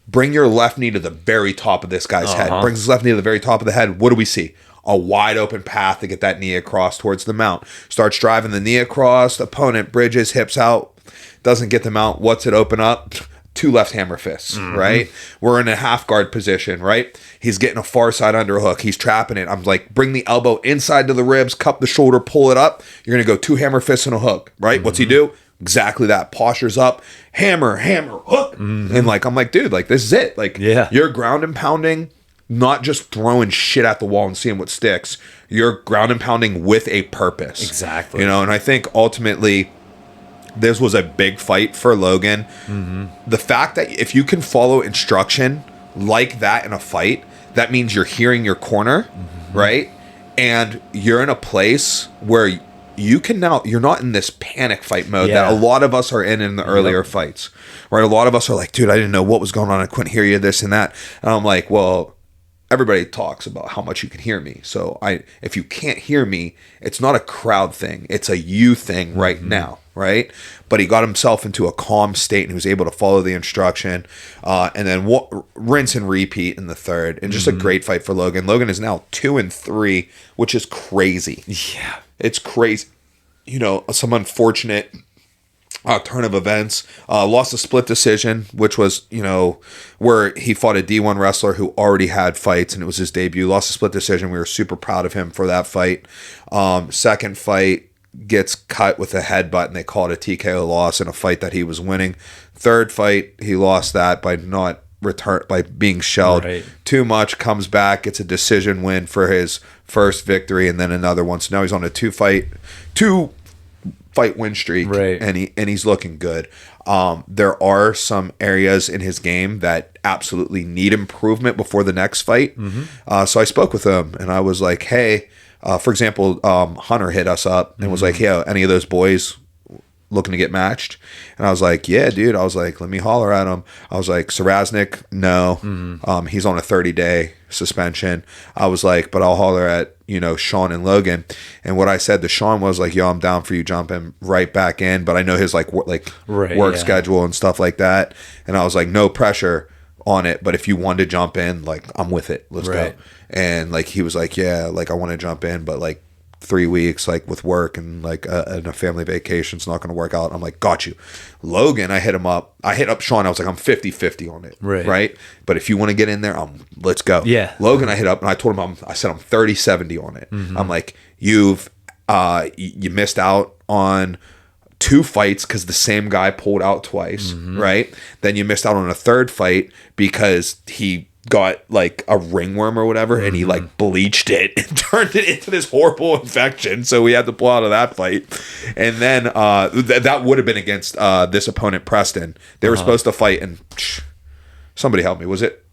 bring your left knee to the very top of this guy's head. Brings his left knee to the very top of the head. What do we see? A wide open path to get that knee across towards the mount. Starts driving the knee across. Opponent bridges, hips out, doesn't get the mount. What's it open up? 2 left hammer fists, right? We're in a half guard position, right? He's getting a far side underhook. He's trapping it. I'm like, bring the elbow inside to the ribs, cup the shoulder, pull it up. You're going to go 2 hammer fists and a hook, right? What's he do? Exactly that. Postures up, hammer, hook. And like, I'm like, dude, like this is it. Like, you're ground and pounding, not just throwing shit at the wall and seeing what sticks. You're ground and pounding with a purpose. Exactly. And I think ultimately, this was a big fight for Logan. The fact that if you can follow instruction like that in a fight, that means you're hearing your corner, right? And you're in a place where you can now, you're not in this panic fight mode that a lot of us are in the earlier fights, right? A lot of us are like, dude, I didn't know what was going on. I couldn't hear you, this and that. And I'm like, well, everybody talks about how much you can hear me. So if you can't hear me, it's not a crowd thing. It's a you thing right now, right? But he got himself into a calm state and he was able to follow the instruction. And then rinse and repeat in the third. And just a great fight for Logan. Logan is now 2-3, which is crazy. Yeah. It's crazy. Some unfortunate turn of events. Lost a split decision, which was, where he fought a D1 wrestler who already had fights and it was his debut. Lost a split decision. We were super proud of him for that fight. Second fight, gets cut with a headbutt and they call it a TKO loss in a fight that he was winning. Third fight, he lost that by being shelled too much, comes back, gets a decision win for his first victory and then another one. So now he's on a two fight win streak, and he's looking good. There are some areas in his game that absolutely need improvement before the next fight. So I spoke with him and I was like, hey, for example, Hunter hit us up and was like, yeah, any of those boys looking to get matched? And I was like, yeah, dude. I was like, let me holler at him. I was like, Saraznik, no. He's on a 30-day suspension. I was like, but I'll holler at, Sean and Logan. And what I said to Sean was like, yo, I'm down for you jumping right back in, but I know his work schedule and stuff like that. And I was like, no pressure on it, but if you want to jump in, like, I'm with it. Let's go. And like, he was like, yeah, like I want to jump in, but like 3 weeks, like with work and like a family vacation, it's not going to work out. I'm like, got you. Logan, I hit up Sean. I was like, I'm 50-50 on it. Right. But if you want to get in there, let's go. Yeah. Logan, I hit up and I told him, I said, I'm 30-70 on it. I'm like, you missed out on 2 fights because the same guy pulled out twice, right? Then you missed out on a 3rd fight because he got like a ringworm or whatever and he like bleached it and turned it into this horrible infection, so we had to pull out of that fight. And then that would have been against this opponent, Preston. They were supposed to fight and somebody help me, was it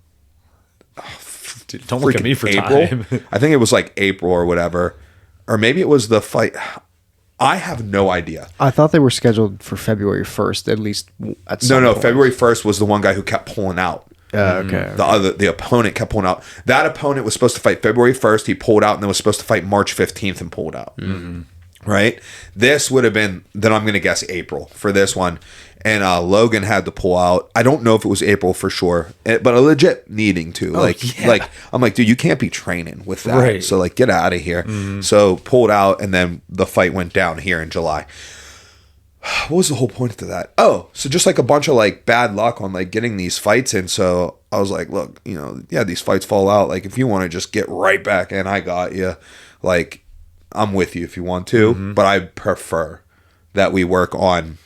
Dude, don't look at me for April? time. I think it was like April or whatever, or maybe it was the fight. I have no idea. I thought they were scheduled for February 1st, at least at some point. February 1st was the one guy who kept pulling out. Okay. The opponent kept pulling out. That opponent was supposed to fight February 1st. He pulled out, and then was supposed to fight March 15th and pulled out. Right? This would have been, then I'm going to guess April for this one. And Logan had to pull out. I don't know if it was April for sure, but a legit needing to. Like I'm like, dude, you can't be training with that. Right. So like, get out of here. So pulled out, and then the fight went down here in July. What was the whole point to that? Oh, so just like a bunch of like bad luck on like getting these fights in. So I was like, look, these fights fall out. Like if you want to just get right back in, I got you. Like I'm with you if you want to, but I prefer that we work on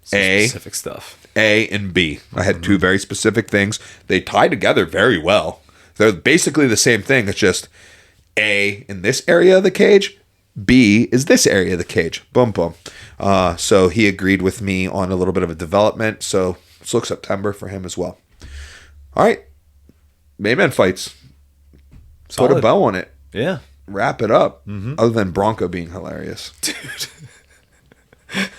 specific stuff. A and B. I had two very specific things. They tie together very well. They're basically the same thing. It's just A in this area of the cage, B is this area of the cage. Boom, boom. So he agreed with me on a little bit of a development. So let's look September for him as well. All right. MadeMen fights. Solid. Put a bow on it. Yeah. Wrap it up. Other than Bronco being hilarious. Dude.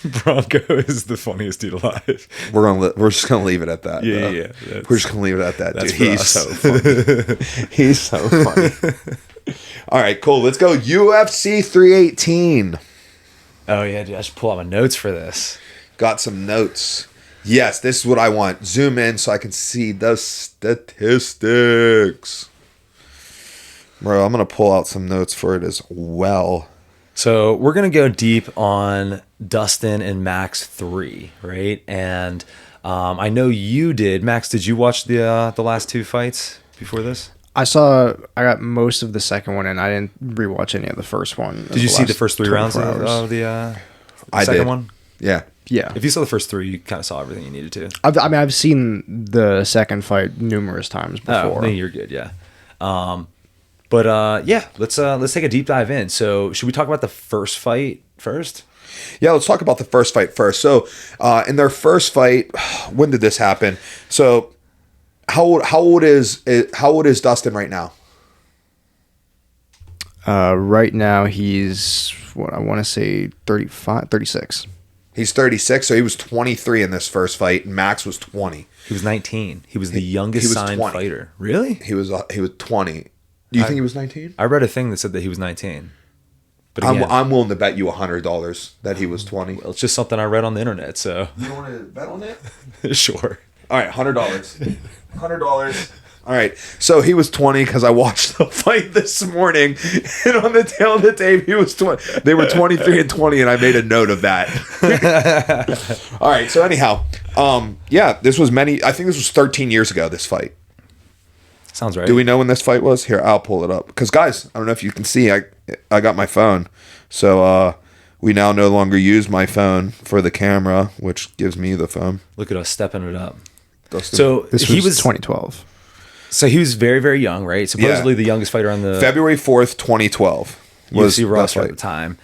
Bronco is the funniest dude alive. We're just gonna leave it at that. Yeah. We're just gonna leave it at that. That's Dude, he's us. so funny. He's so funny. All right, cool. Let's go UFC 318. Oh yeah, dude. I should pull out my notes for this. Got some notes. Yes, this is what I want. Zoom in so I can see the statistics. Bro, I'm gonna pull out some notes for it as well. So we're gonna go deep on Dustin and Max 3, right? And I know you did. Max, did you watch the last two fights before this? I got most of the second one, and I didn't rewatch any of the first one. Did you see the first 3 rounds of the second one? Yeah. Yeah. If you saw the first 3, you kind of saw everything you needed to. I've seen the second fight numerous times before. Oh, then you're good, yeah. But let's take a deep dive in. So should we talk about the first fight first? Yeah, let's talk about the first fight first. So, in their first fight, when did this happen? So, how old is Dustin right now? Right now he's what I want to say 35, 36. He's 36, so he was 23 in this first fight. And Max was 20. He was 19. He was the youngest signed 20. fighter. Really? He was 20. Do you think he was 19? I read a thing that said that he was 19. But again, I'm willing to bet you $100 that he was 20. well, it's just something I read on the internet. So You want to bet on it? sure. All right, $100. $100. All right, so he was 20 because I watched the fight this morning, and on the tail of the tape, he was 20. They were 23 and 20, and I made a note of that. All right, so anyhow, this was I think this was 13 years ago, this fight. Sounds right. Do we know when this fight was? Here, I'll pull it up. Because, guys, I don't know if you can see, I got my phone. So, we now no longer use my phone for the camera, which gives me the phone. Look at us stepping it up. Dustin. So This he was 2012. So he was very, very young, right? Supposedly the youngest fighter on the February 4th, 2012 was UFC roster at the time.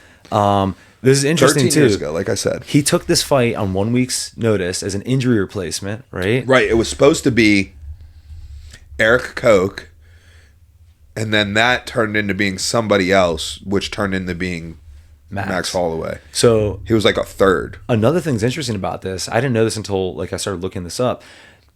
This is interesting 13 too. years ago, like I said. He took this fight on 1 week's notice as an injury replacement, right? Right. It was supposed to be Eric Koch, and then that turned into being somebody else, which turned into being Max Holloway. So he was like a third. another thing's interesting about this, I didn't know this until I started looking this up.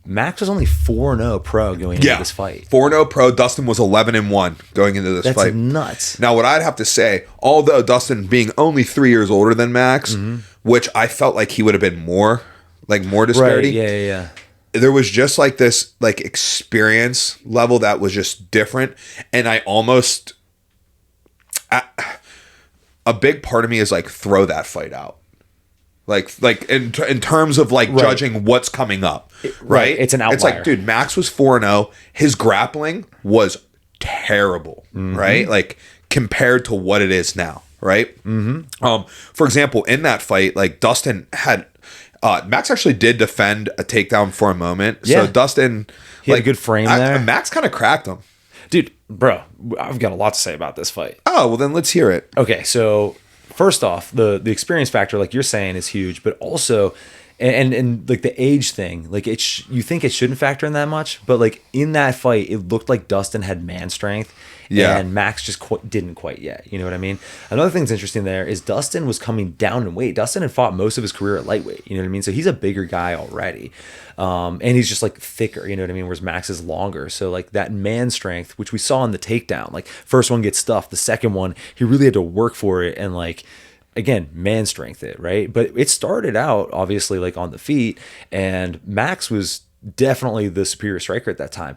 Max was only 4-0 pro going into this fight. 4-0 pro. Dustin was 11-1 going into this That's fight. nuts. Now, what I'd have to say, although Dustin being only 3 years older than Max, which I felt like he would have been more disparity. Right, yeah. There was just like this like experience level that was just different, and I almost a big part of me is like throw that fight out. Like in terms of like judging what's coming up, right? It's an outlier. It's like, dude, Max was 4-0. His grappling was terrible, right? Like compared to what it is now, right? For example, in that fight, like Dustin had Max actually did defend a takedown for a moment. Yeah. So Dustin, He had a good frame there. Max kind of cracked him. Dude, bro, I've got a lot to say about this fight. Oh, well then let's hear it. Okay, so first off, the experience factor, like you're saying, is huge, but also And like the age thing, like you think it shouldn't factor in that much, but like in that fight, it looked like Dustin had man strength, and Max just didn't quite yet. You know what I mean? Another thing that's interesting there is Dustin was coming down in weight. Dustin had fought most of his career at lightweight. You know what I mean? So he's a bigger guy already, and he's just like thicker. You know what I mean? Whereas Max is longer. So like that man strength, which we saw in the takedown, like first one gets stuffed, the second one he really had to work for it, and like. Again, man strength it, right? But it started out obviously like on the feet, and Max was definitely the superior striker at that time.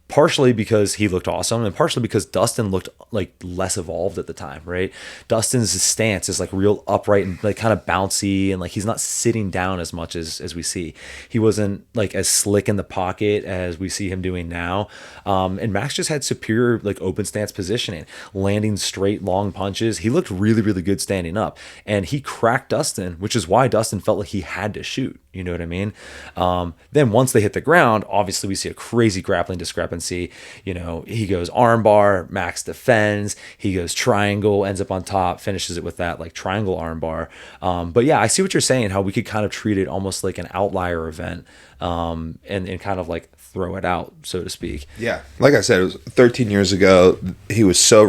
Partially because he looked awesome, and partially because Dustin looked like less evolved at the time, right? Dustin's stance is like real upright and like kind of bouncy, and like he's not sitting down as much as we see. He wasn't like as slick in the pocket as we see him doing now. And Max just had superior like open stance positioning, landing straight long punches. He looked really, really good standing up, and he cracked Dustin, which is why Dustin felt like he had to shoot. You know what I mean? Then once they hit the ground, obviously we see a crazy grappling discrepancy. You know, he goes armbar, Max defends, he goes triangle, ends up on top, finishes it with that like triangle armbar. But yeah, I see what you're saying, how we could kind of treat it almost like an outlier event, and kind of like throw it out, so to speak. Yeah. Like I said, it was 13 years ago.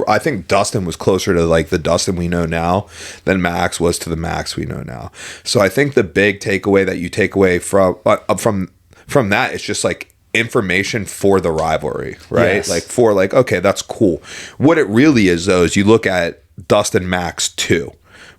I think Dustin was closer to like the Dustin we know now than Max was to the Max we know now. So I think the big takeaway that you take away from that is just like information for the rivalry, right? Yes. Like for like, okay, that's cool. What it really is though, is you look at Dustin Max 2,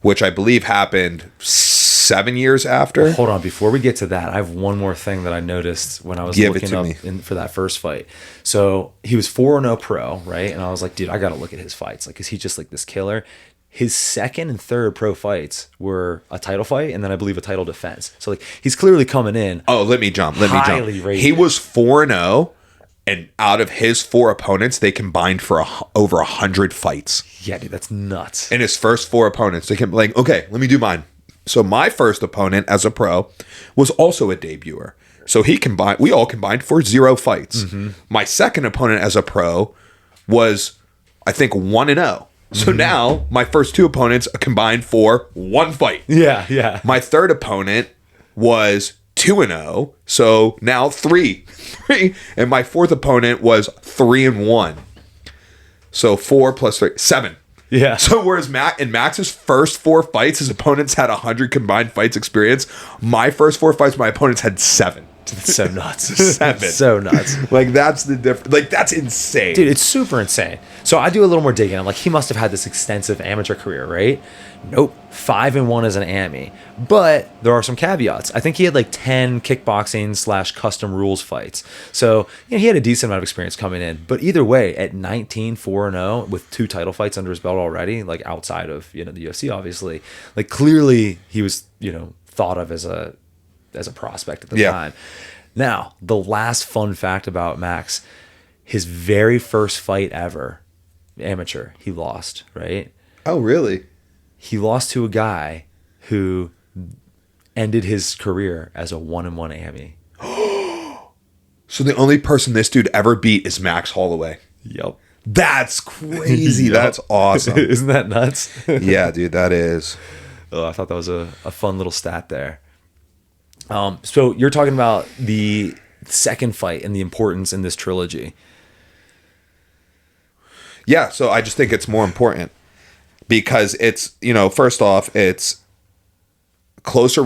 which I believe happened 7 years after. Hold on, before we get to that, I have one more thing that I noticed when I was looking up for that first fight. So he was 4-0 pro, right? And I was like, dude, I got to look at his fights. Like, is he just like this killer? His second and third pro fights were a title fight, and then I believe a title defense. So like he's clearly coming in. Oh, let me jump. Highly rated. He was 4-0, and out of his 4 opponents, they combined for over 100 fights. Yeah, dude, that's nuts. In his first 4 opponents, they came like, okay, let me do mine. So my first opponent as a pro was also a debuter. So we all combined for 0 fights. Mm-hmm. My second opponent as a pro was, I think, 1-0. So now my first 2 opponents combined for 1 fight. Yeah. My third opponent was 2-0. So now 3. And my fourth opponent was 3-1. So 4 plus 3, 7. Yeah. So whereas in Max's first 4 fights, his opponents had 100 combined fights experience. My first 4 fights, my opponents had 7. It's so nuts. 7. So nuts. Like that's the difference. Like that's insane, dude. It's super insane. So I do a little more digging. I'm like, he must have had this extensive amateur career, right? Nope. 5-1 as an AMI. But there are some caveats. I think he had like 10 kickboxing / custom rules fights. So, you know, he had a decent amount of experience coming in. But either way, at 19, 4-0 with 2 title fights under his belt already, like outside of, you know, the UFC, obviously, like clearly he was, you know, thought of as a prospect at the time. Now, the last fun fact about Max, his very first fight ever, amateur, he lost, right? Oh, really? He lost to a guy who ended his career as a 1-1 AMI. So the only person this dude ever beat is Max Holloway. Yep. That's crazy. Yep. That's awesome. Isn't that nuts? Yeah, dude, that is. Oh, I thought that was a fun little stat there. So you're talking about the second fight and the importance in this trilogy. Yeah, so I just think it's more important because it's, you know, first off, it's closer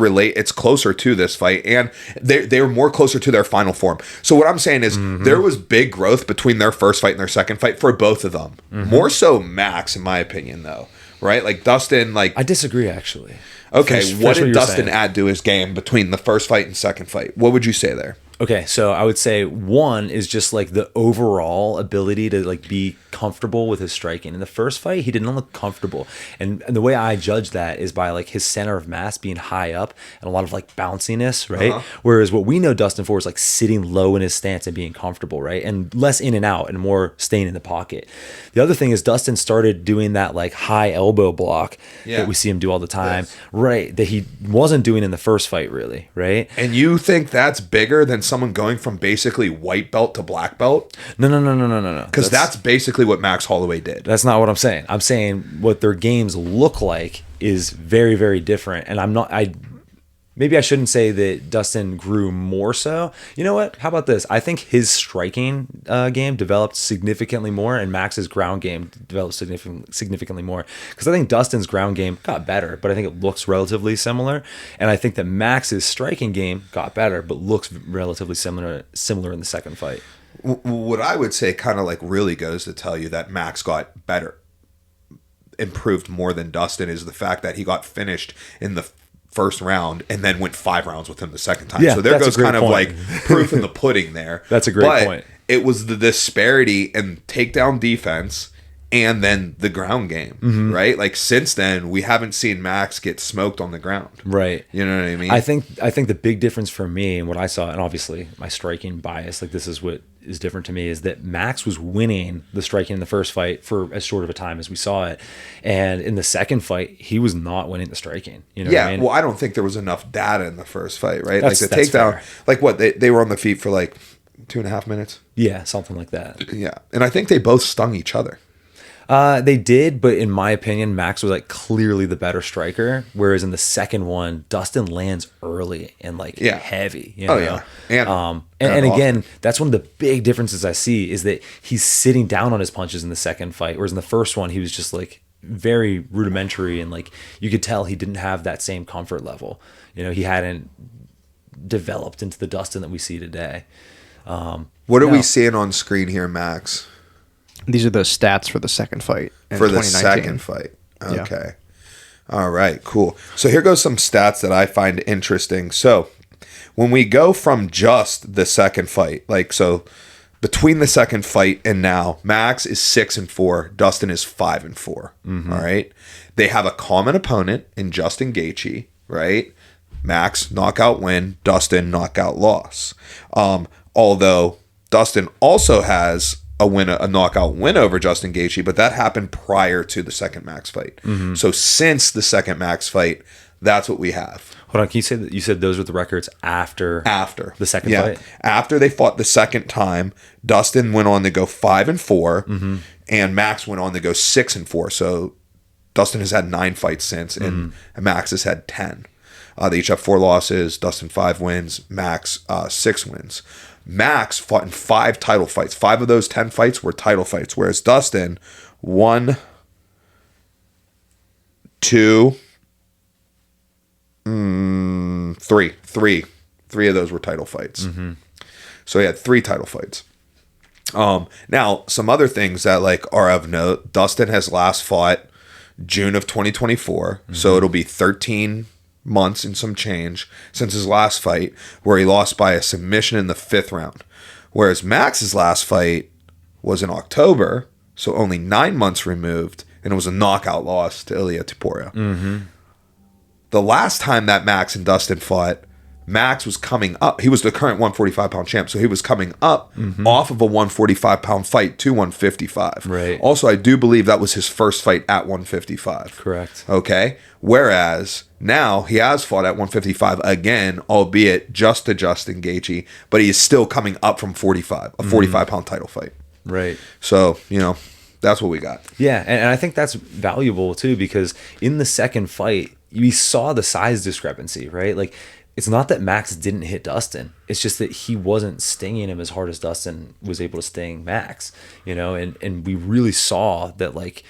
to this fight, and they were more closer to their final form. So what I'm saying is there was big growth between their first fight and their second fight for both of them. More so Max, in my opinion, though, right? Like Dustin, like I disagree actually. Okay, what did Dustin add to his game between the first fight and second fight? What would you say there? Okay, so I would say one is just like the overall ability to like be comfortable with his striking. In the first fight, he didn't look comfortable. And the way I judge that is by like his center of mass being high up and a lot of like bounciness, right? Whereas what we know Dustin for is like sitting low in his stance and being comfortable, right? And less in and out and more staying in the pocket. The other thing is Dustin started doing that like high elbow block that we see him do all the time, right? That he wasn't doing in the first fight really, right? And you think that's bigger than someone going from basically white belt to black belt? No. Because that's basically what Max Holloway did. That's not what I'm saying. I'm saying what their games look like is very, very different. And maybe I shouldn't say that Dustin grew more so. You know what? How about this? I think his striking game developed significantly more, and Max's ground game developed significantly more. Because I think Dustin's ground game got better, but I think it looks relatively similar. And I think that Max's striking game got better, but looks relatively similar in the second fight. What I would say kind of like really goes to tell you that Max got better, improved more than Dustin, is the fact that he got finished in the first round and then went 5 rounds with him the second time. Yeah, so there goes kind point. of like proof in the pudding there. That's a great point. It was the disparity in takedown defense and then the ground game, right? Like since then, we haven't seen Max get smoked on the ground. Right. You know what I mean? I think the big difference for me and what I saw, and obviously my striking bias, like this is what is different to me, is that Max was winning the striking in the first fight for as short of a time as we saw it. And in the second fight, he was not winning the striking. You know what I mean? Well, I don't think there was enough data in the first fight, right? That's like the takedown, fair. like what, they were on the feet for like 2.5 minutes? Yeah, something like that. Yeah. And I think they both stung each other. They did, but in my opinion, Max was like clearly the better striker. Whereas in the second one, Dustin lands early and like heavy. You know? Yeah. And again, that's one of the big differences I see is that he's sitting down on his punches in the second fight, whereas in the first one he was just like very rudimentary and like you could tell he didn't have that same comfort level. You know, he hadn't developed into the Dustin that we see today. What are we seeing on screen here, Max? These are the stats for the second fight. For the second fight. Okay. Yeah. All right, cool. So here goes some stats that I find interesting. So when we go from just the second fight, like so between the second fight and now, Max is 6-4, Dustin is 5-4. All right. They have a common opponent in Justin Gaethje, right? Max knockout win, Dustin knockout loss. Although Dustin also has a knockout win over Justin Gaethje, but that happened prior to the second Max fight. So since the second Max fight, that's what we have. Hold on, can you say that you said those were the records after the second fight? After they fought the second time, Dustin went on to go 5-4, and Max went on to go 6-4. So Dustin has had 9 fights since, and Max has had 10. They each have 4 losses. Dustin 5 wins. Max 6 wins. Max fought in 5 title fights. 5 of those 10 fights were title fights, whereas Dustin 1, 2, 3. 3 of those were title fights. So he had 3 title fights. Now, some other things that like are of note. Dustin has last fought June of 2024, so it'll be 13 months and some change since his last fight, where he lost by a submission in the 5th round. Whereas Max's last fight was in October, so only 9 months removed, and it was a knockout loss to Ilia Topuria. The last time that Max and Dustin fought, Max was coming up. He was the current 145-pound champ, so he was coming up off of a 145-pound fight to 155. Right. Also, I do believe that was his first fight at 155. Correct. Okay? Whereas now he has fought at 155 again, albeit just to Justin Gaethje, but he is still coming up from 45, a 45-pound title fight. Right. So, you know, that's what we got. Yeah, and I think that's valuable too, because in the second fight, we saw the size discrepancy, right? Like, it's not that Max didn't hit Dustin. It's just that he wasn't stinging him as hard as Dustin was able to sting Max, you know? And we really saw that, like,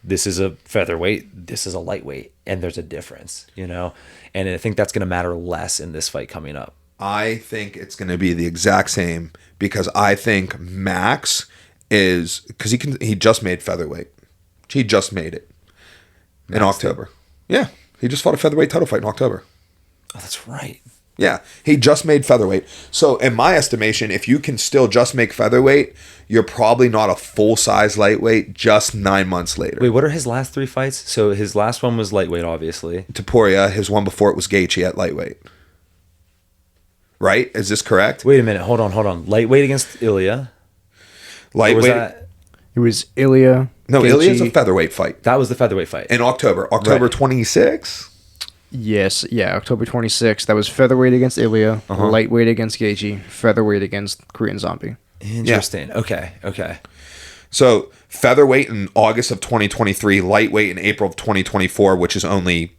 this is a featherweight, this is a lightweight, and there's a difference, you know? And I think that's going to matter less in this fight coming up. I think it's going to be the exact same, because I think Max is, because he just made featherweight. He just made it in October. Yeah, he just fought a featherweight title fight in October. Oh, that's right. Yeah, he just made featherweight. So in my estimation, if you can still just make featherweight, you're probably not a full-size lightweight just 9 months later. Wait, what are his last 3 fights? So his last one was lightweight, obviously. Topuria, his one before it was Gaethje at lightweight. Right? Is this correct? Wait a minute. Hold on. Lightweight against Ilia. Lightweight. Was that? It was Ilia. No, Gaethje. Ilia's a featherweight fight. That was the featherweight fight. In October. October 26? Yes, yeah, October 26th. That was featherweight against Ilia, lightweight against Gaethje, featherweight against Korean Zombie. Interesting. Yeah. Okay. So featherweight in August of 2023, lightweight in April of 2024, which is only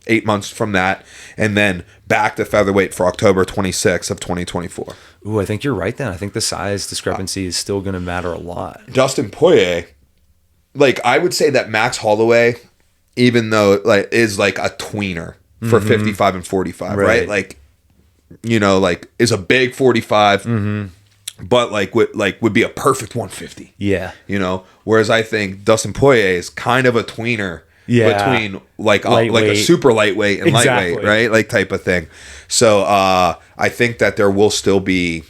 8 months from that, and then back to featherweight for October 26th of 2024. Ooh, I think you're right then. I think the size discrepancy is still going to matter a lot. Dustin Poirier, like I would say that Max Holloway, even though like is like a tweener for 55 and 45, right? Like, you know, like is a big 45, but would be a perfect 150. Yeah. You know, whereas I think Dustin Poirier is kind of a tweener between like a super lightweight and lightweight, right? Like type of thing. So I think that there will still be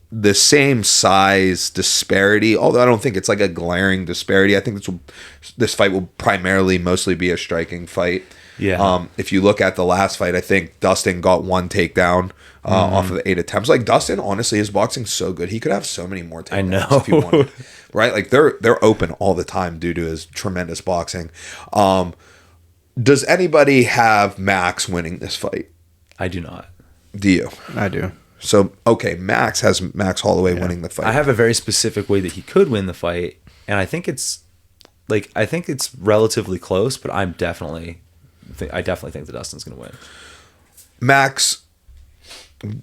the same size disparity, although I don't think it's like a glaring disparity. I think this fight will mostly be a striking fight. Yeah. If you look at the last fight, I think Dustin got one takedown off of 8 attempts. Like Dustin, honestly, his boxing so good. He could have so many more takedowns if he wanted. Right? Like they're open all the time due to his tremendous boxing. Does anybody have Max winning this fight? I do not. Do you? I do. So, okay, Max has Max Holloway winning the fight. I have a very specific way that he could win the fight, and I think it's relatively close, but I definitely think that Dustin's going to win. Max,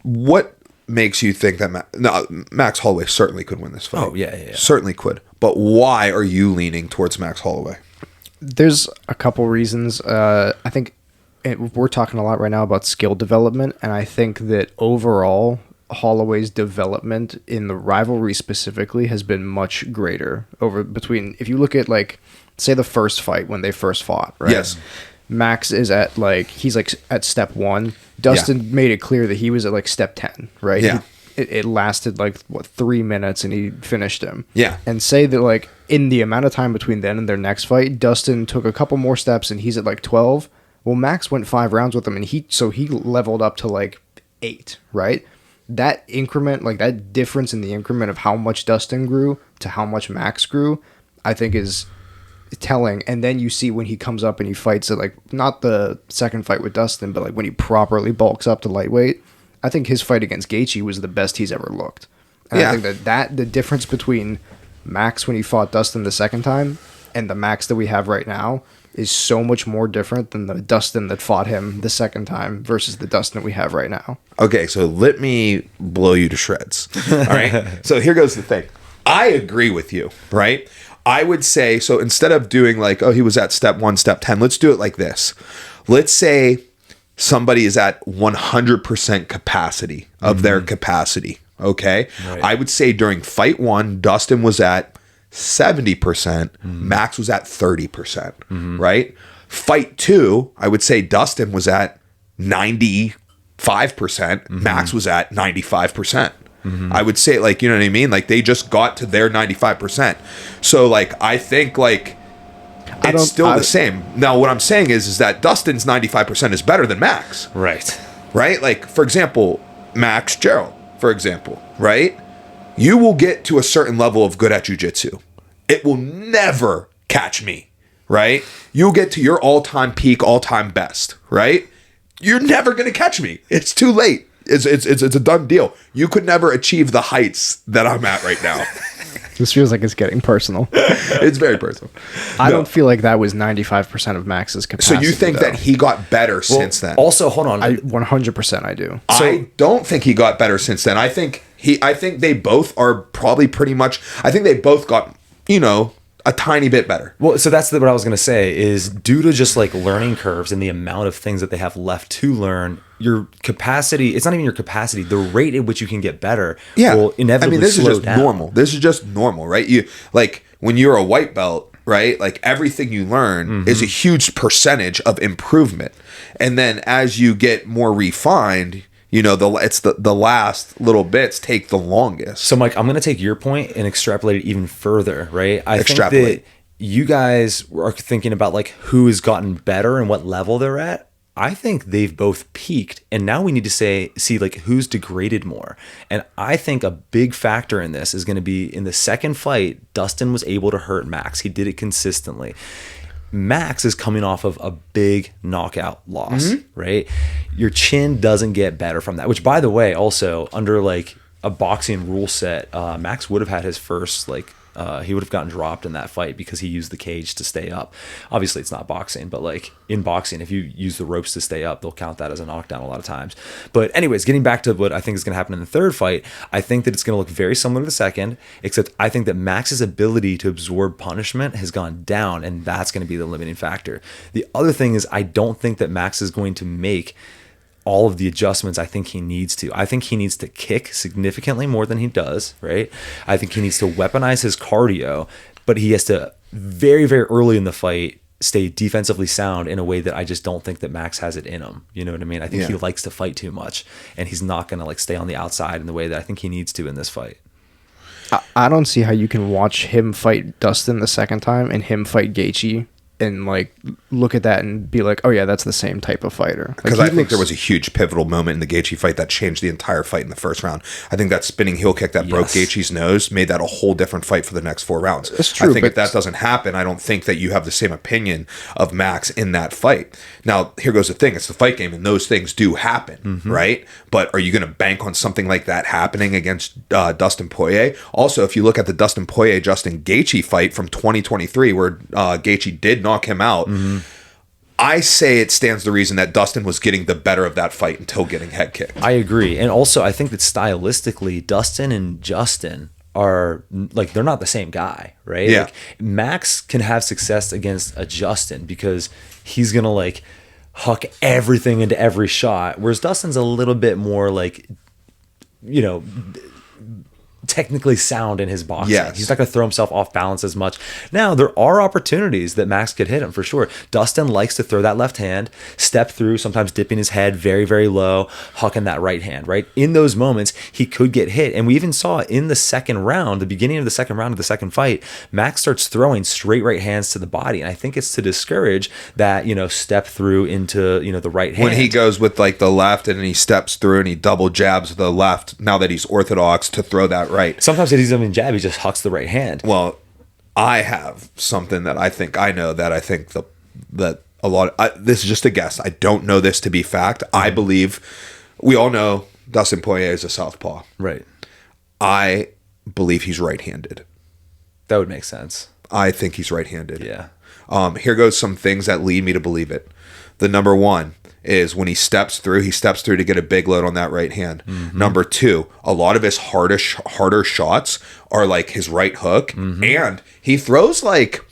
what makes you think that Max Holloway certainly could win this fight? Oh, yeah. Certainly could. But why are you leaning towards Max Holloway? There's a couple reasons. I think we're talking a lot right now about skill development, and I think that overall Holloway's development in the rivalry specifically has been much greater if you look at like say the first fight when they first fought, right? Yes. Max is at he's at step 1. Dustin made it clear that he was at like step 10, right? Yeah. It lasted 3 minutes and he finished him. Yeah. And say that like in the amount of time between then and their next fight, Dustin took a couple more steps and he's at 12. Well, Max went 5 rounds with him and he leveled up to 8, right? That increment, that difference in the increment of how much Dustin grew to how much Max grew, I think is telling. And then you see when he comes up and he fights at not the second fight with Dustin, but when he properly bulks up to lightweight, I think his fight against Gaethje was the best he's ever looked. And I think that the difference between Max when he fought Dustin the second time and the Max that we have right now is so much more different than the Dustin that fought him the second time versus the Dustin that we have right now. Okay, so let me blow you to shreds. All right. So here goes the thing. I agree with you, right? I would say, so instead of doing he was at step 1, step 10, let's do it like this. Let's say somebody is at 100% capacity of their capacity. Okay. Right. I would say during fight 1, Dustin was at 70%, Max was at 30%, right? Fight 2, I would say Dustin was at 95%, Max was at 95%. I would say you know what I mean? They just got to their 95%. So I think it's still the same. Now what I'm saying is that Dustin's 95% is better than Max. Right. Right? For example, Max Gerald, for example, right? You will get to a certain level of good at jiu-jitsu. It will never catch me, right? You'll get to your all-time peak, all-time best, right? You're never going to catch me. It's too late. It's a done deal. You could never achieve the heights that I'm at right now. This feels like it's getting personal. It's very personal. I don't feel like that was 95% of Max's capacity. So you think that he got better since then? Also, hold on. 100% I do. I don't think he got better since then. I think they both are probably pretty much. I think they both got a tiny bit better. Well, so that's what I was going to say is due to just learning curves and the amount of things that they have left to learn, your capacity, it's not even your capacity, the rate at which you can get better will inevitably this slow is just down. normal. This is just normal, right? You when you're a white belt, right? Everything you learn is a huge percentage of improvement. And then as you get more refined, the last little bits take the longest. So, Mike, I'm going to take your point and extrapolate it even further, right? I think that you guys are thinking about who has gotten better and what level they're at. I think they've both peaked, and now we need to see who's degraded more. And I think a big factor in this is going to be in the second fight, Dustin was able to hurt Max. He did it consistently. Max is coming off of a big knockout loss, right? Your chin doesn't get better from that, which, by the way, also under a boxing rule set, Max would have had his first He would have gotten dropped in that fight because he used the cage to stay up. Obviously, it's not boxing, but like in boxing, if you use the ropes to stay up, they'll count that as a knockdown a lot of times. But anyways, getting back to what I think is going to happen in the third fight, I think that it's going to look very similar to the second, except I think that Max's ability to absorb punishment has gone down, and that's going to be the limiting factor. The other thing is I don't think that Max is going to make all of the adjustments I think he needs to. I think he needs to kick significantly more than he does, right? I think he needs to weaponize his cardio, but he has to very, very early in the fight stay defensively sound in a way that I just don't think that Max has it in him. You know what I mean? I think he likes to fight too much, and he's not going to like stay on the outside in the way that I think he needs to in this fight. I don't see how you can watch him fight Dustin the second time and him fight Gaethje and like look at that and be like, oh yeah, that's the same type of fighter. Because I think there was a huge pivotal moment in the Gaethje fight that changed the entire fight in the first round. I think that spinning heel kick that broke Gaethje's nose made that a whole different fight for the next 4 rounds. That's true. I think if that doesn't happen, I don't think that you have the same opinion of Max in that fight. Now, here goes the thing. It's the fight game, and those things do happen, right? But are you going to bank on something like that happening against Dustin Poirier? Also, if you look at the Dustin Poirier-Justin Gaethje fight from 2023, where Gaethje did knock him out, I say it stands to reason that Dustin was getting the better of that fight until getting head kicked. I agree. And also, I think that stylistically, Dustin and Justin are like, they're not the same guy, right? Yeah. Like, Max can have success against a Justin because he's going to like huck everything into every shot, whereas Dustin's a little bit more like, you know, technically sound in his boxing. Yes. He's not going to throw himself off balance as much. Now, there are opportunities that Max could hit him for sure. Dustin likes to throw that left hand, step through, sometimes dipping his head very, very low, hucking that right hand, right? In those moments, he could get hit. And we even saw in the second round, the beginning of the second round of the second fight, Max starts throwing straight right hands to the body. And I think it's to discourage that, you know, step through into, you know, the right hand. When he goes with like the left and he steps through and he double jabs the left, now that he's orthodox, to throw that right. Sometimes he doesn't even jab, he just hucks the right hand. Well, I have something that I think I know that I think that a lot of, this is just a guess. I don't know this to be fact. I believe we all know Dustin Poirier is a southpaw. Right. I believe he's right-handed. That would make sense. I think he's right-handed. Yeah. Here goes some things that lead me to believe it. The number one is when he steps through to get a big load on that right hand. Number two, a lot of his harder shots are like his right hook, and he throws like,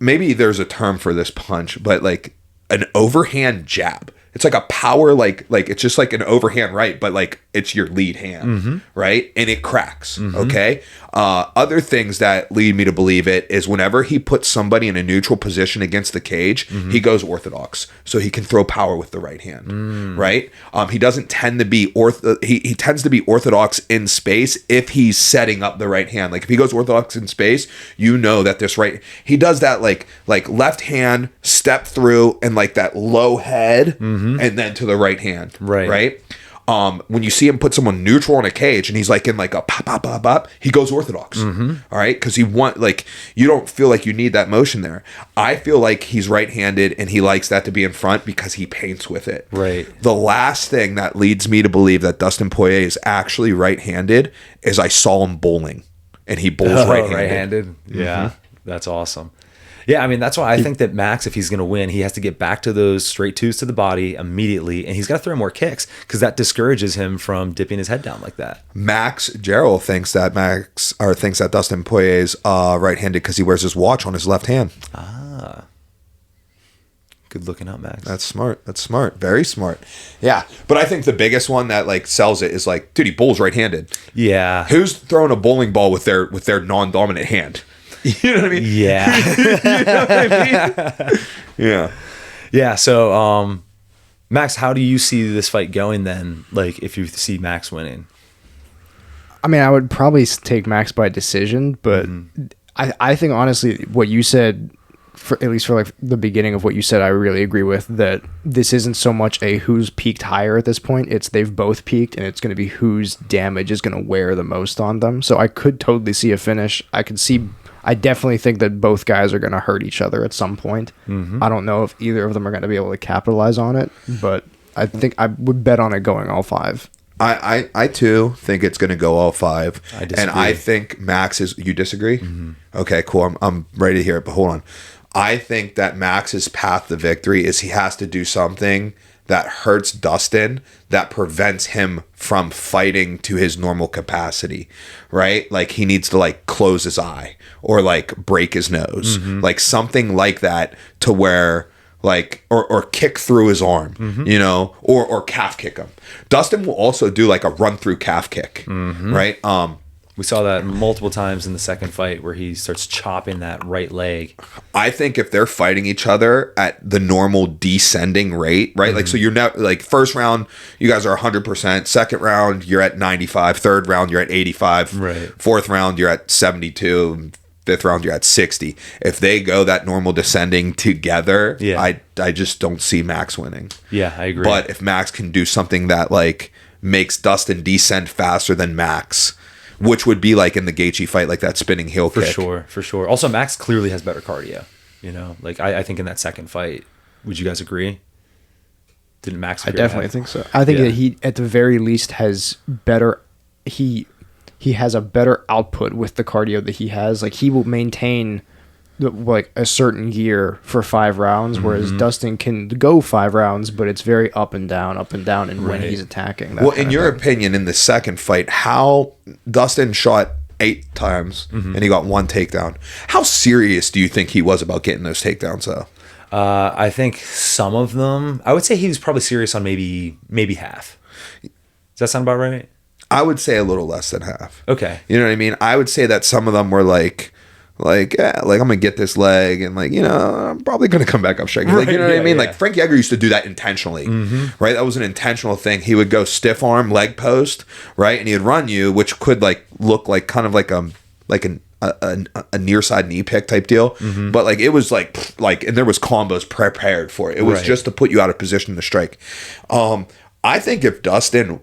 maybe there's a term for this punch, but like an overhand jab. It's like a power, like it's just like an overhand right, but like it's your lead hand, right? And it cracks, okay? Other things that lead me to believe it is whenever he puts somebody in a neutral position against the cage, he goes orthodox, so he can throw power with the right hand, right? He doesn't tend to be he tends to be orthodox in space if he's setting up the right hand. Like if he goes orthodox in space, you know that this right, he does that like left hand step through and like that low head. And then to the right hand, right? When you see him put someone neutral in a cage and he's like in like a pop, pop, pop, pop, he goes orthodox, all right? Because you don't feel like you need that motion there. I feel like he's right-handed and he likes that to be in front because he paints with it. Right. The last thing that leads me to believe that Dustin Poirier is actually right-handed is I saw him bowling, and he bowls right-handed. Yeah, that's awesome. Yeah, I mean, that's why I think that Max, if he's going to win, he has to get back to those straight twos to the body immediately, and he's got to throw more kicks because that discourages him from dipping his head down like that. Max Gerald thinks that Dustin Poirier's right-handed because he wears his watch on his left hand. Ah. Good looking up, Max. That's smart. That's smart. Very smart. Yeah. But I think the biggest one that like sells it is like, dude, he bowls right-handed. Yeah. Who's throwing a bowling ball with their non-dominant hand? You know what I mean? Yeah. You know what I mean? Yeah. Yeah. So, Max, how do you see this fight going then? Like, if you see Max winning? I mean, I would probably take Max by decision, but I think honestly, what you said, at least for like the beginning of what you said, I really agree with that. This isn't so much a who's peaked higher at this point. It's they've both peaked, and it's going to be whose damage is going to wear the most on them. So I could totally see a finish. I definitely think that both guys are going to hurt each other at some point. I don't know if either of them are going to be able to capitalize on it, but I think I would bet on it going all 5. I too think it's going to go all 5. I disagree. And I think Max is. You disagree? Mm-hmm. Okay, cool. I'm ready to hear it. But hold on. I think that Max's path to victory is he has to do something that hurts Dustin, that prevents him from fighting to his normal capacity, right? Like he needs to like close his eye or like break his nose, like something like that, to where like or kick through his arm, you know, or calf kick him. Dustin will also do like a run through calf kick, right? We saw that multiple times in the second fight where he starts chopping that right leg. I think if they're fighting each other at the normal descending rate, right? Like, so you're not like first round, you guys are 100%. Second round, you're at 95. Third round, you're at 85. Right. Fourth round, you're at 72. Fifth round, you're at 60. If they go that normal descending together, I just don't see Max winning. Yeah, I agree. But if Max can do something that like makes Dustin descend faster than Max, which would be like in the Gaethje fight, like that spinning heel kick. For sure. Also, Max clearly has better cardio. You know, like I think in that second fight, would you guys agree? Didn't Max? I definitely think so. I think that he, at the very least, has better. He has a better output with the cardio that he has. Like he will maintain like a certain gear for 5 rounds, whereas Dustin can go 5 rounds, but it's very up and down, and when he's attacking. Well, in your opinion, in the second fight, how Dustin shot 8 times and he got 1 takedown. How serious do you think he was about getting those takedowns, though? I think some of them. I would say he was probably serious on maybe half. Does that sound about right? I would say a little less than half. Okay. You know what I mean? I would say that some of them were like I'm gonna get this leg, and like, you know, I'm probably gonna come back up striking. Like, you know what I mean? Like Frank Yeager used to do that intentionally, right? That was an intentional thing. He would go stiff arm leg post, right, and he would run you, which could like look like kind of like a near side knee pick type deal, but like it was like, and there was combos prepared for it. It was just to put you out of position to strike. I think if Dustin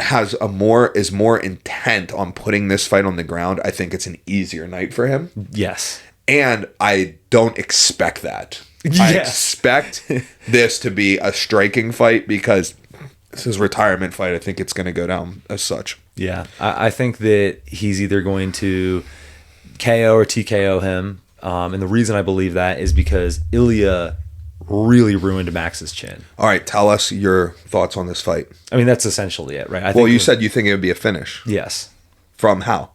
is more intent on putting this fight on the ground, I think it's an easier night for him. Yes. And I don't expect that. I expect this to be a striking fight because this is a retirement fight. I think it's going to go down as such. Yeah. I think that he's either going to KO or TKO him. And the reason I believe that is because Ilya really ruined Max's chin. All right, tell us your thoughts on this fight. I mean, that's essentially it, right? Well, you said you think it would be a finish. Yes. From how?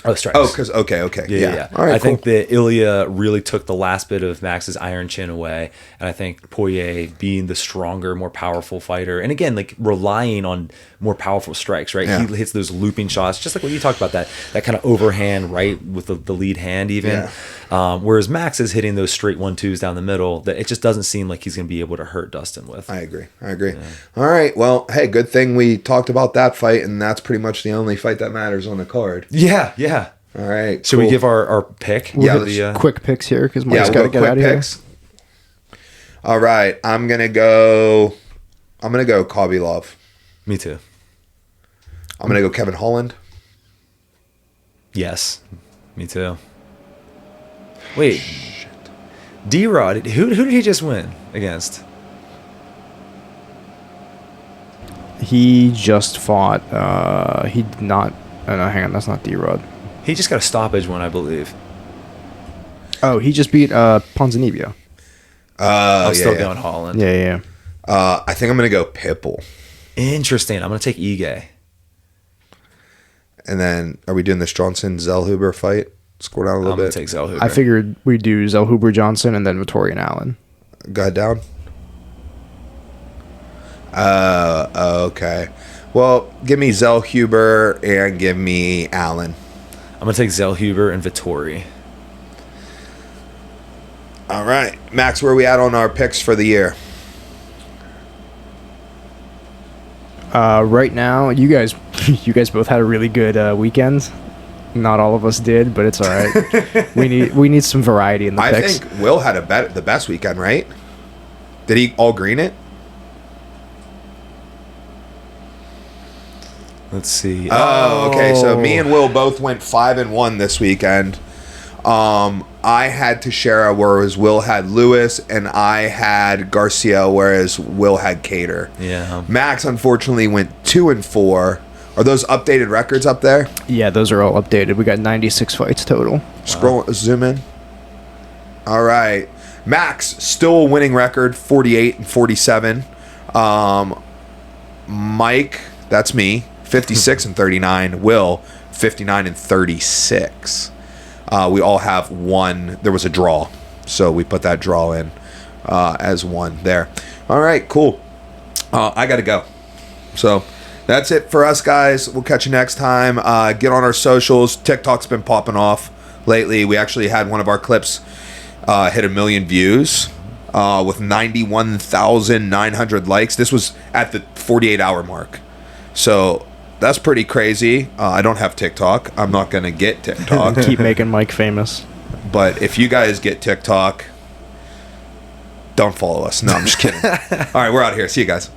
Oh, strikes. Oh, because okay, Yeah. All right, I think that Ilya really took the last bit of Max's iron chin away, and I think Poirier, being the stronger, more powerful fighter, and again, like relying on more powerful strikes, right? Yeah. He hits those looping shots, just like what you talked about, that kind of overhand right with the lead hand, even. Yeah. Whereas Max is hitting those straight 1-2s down the middle that it just doesn't seem like he's going to be able to hurt Dustin with. I agree. Yeah. All right. Well, hey, good thing we talked about that fight, and that's pretty much the only fight that matters on the card. Yeah. All right. Should we give our pick? We'll quick picks here because Mike's got to get out of here. All right. I'm gonna go Khabibov. Me too. I'm gonna go Kevin Holland. Yes. Me too. Wait. D-Rod. Who did he just win against? He just fought. He did not. Oh, no, hang on. That's not D-Rod. He just got a stoppage one, I believe. Oh, he just beat Ponzinibbio. I'm still going Holland. Yeah. I think I'm going to go Pitbull. Interesting. I'm going to take Ige. And then, are we doing this Johnson-Zellhuber fight? Score down a little bit. I'm going to take Zellhuber. I figured we'd do Zellhuber Johnson and then Vittorian Allen. Go ahead down. Okay. Well, give me Zellhuber and give me Allen. I'm going to take Zellhuber and Vittori. All right. Max, where are we at on our picks for the year? Right now, you guys both had a really good weekend. Not all of us did, but it's all right. we need some variety in the picks. I think Will had the best weekend, right? Did he all green it? Let's see. Oh, okay. So me and Will both went 5-1 this weekend. I had Teixeira, whereas Will had Lewis, and I had Garcia, whereas Will had Kattar. Yeah. Max unfortunately went 2-4. Are those updated records up there? Yeah, those are all updated. We got 96 fights total. Scroll, zoom in. All right. Max, still a winning record, 48-47. Mike, that's me, 56-39. Will, 59-36. We all have one. There was a draw, so we put that draw in as one there. All right, cool. I got to go. So that's it for us, guys. We'll catch you next time. Get on our socials. TikTok's been popping off lately. We actually had one of our clips hit 1 million views with 91,900 likes. This was at the 48-hour mark. So that's pretty crazy. I don't have TikTok. I'm not going to get TikTok. Keep making Mike famous. But if you guys get TikTok, don't follow us. No, I'm just kidding. All right, we're out of here. See you guys.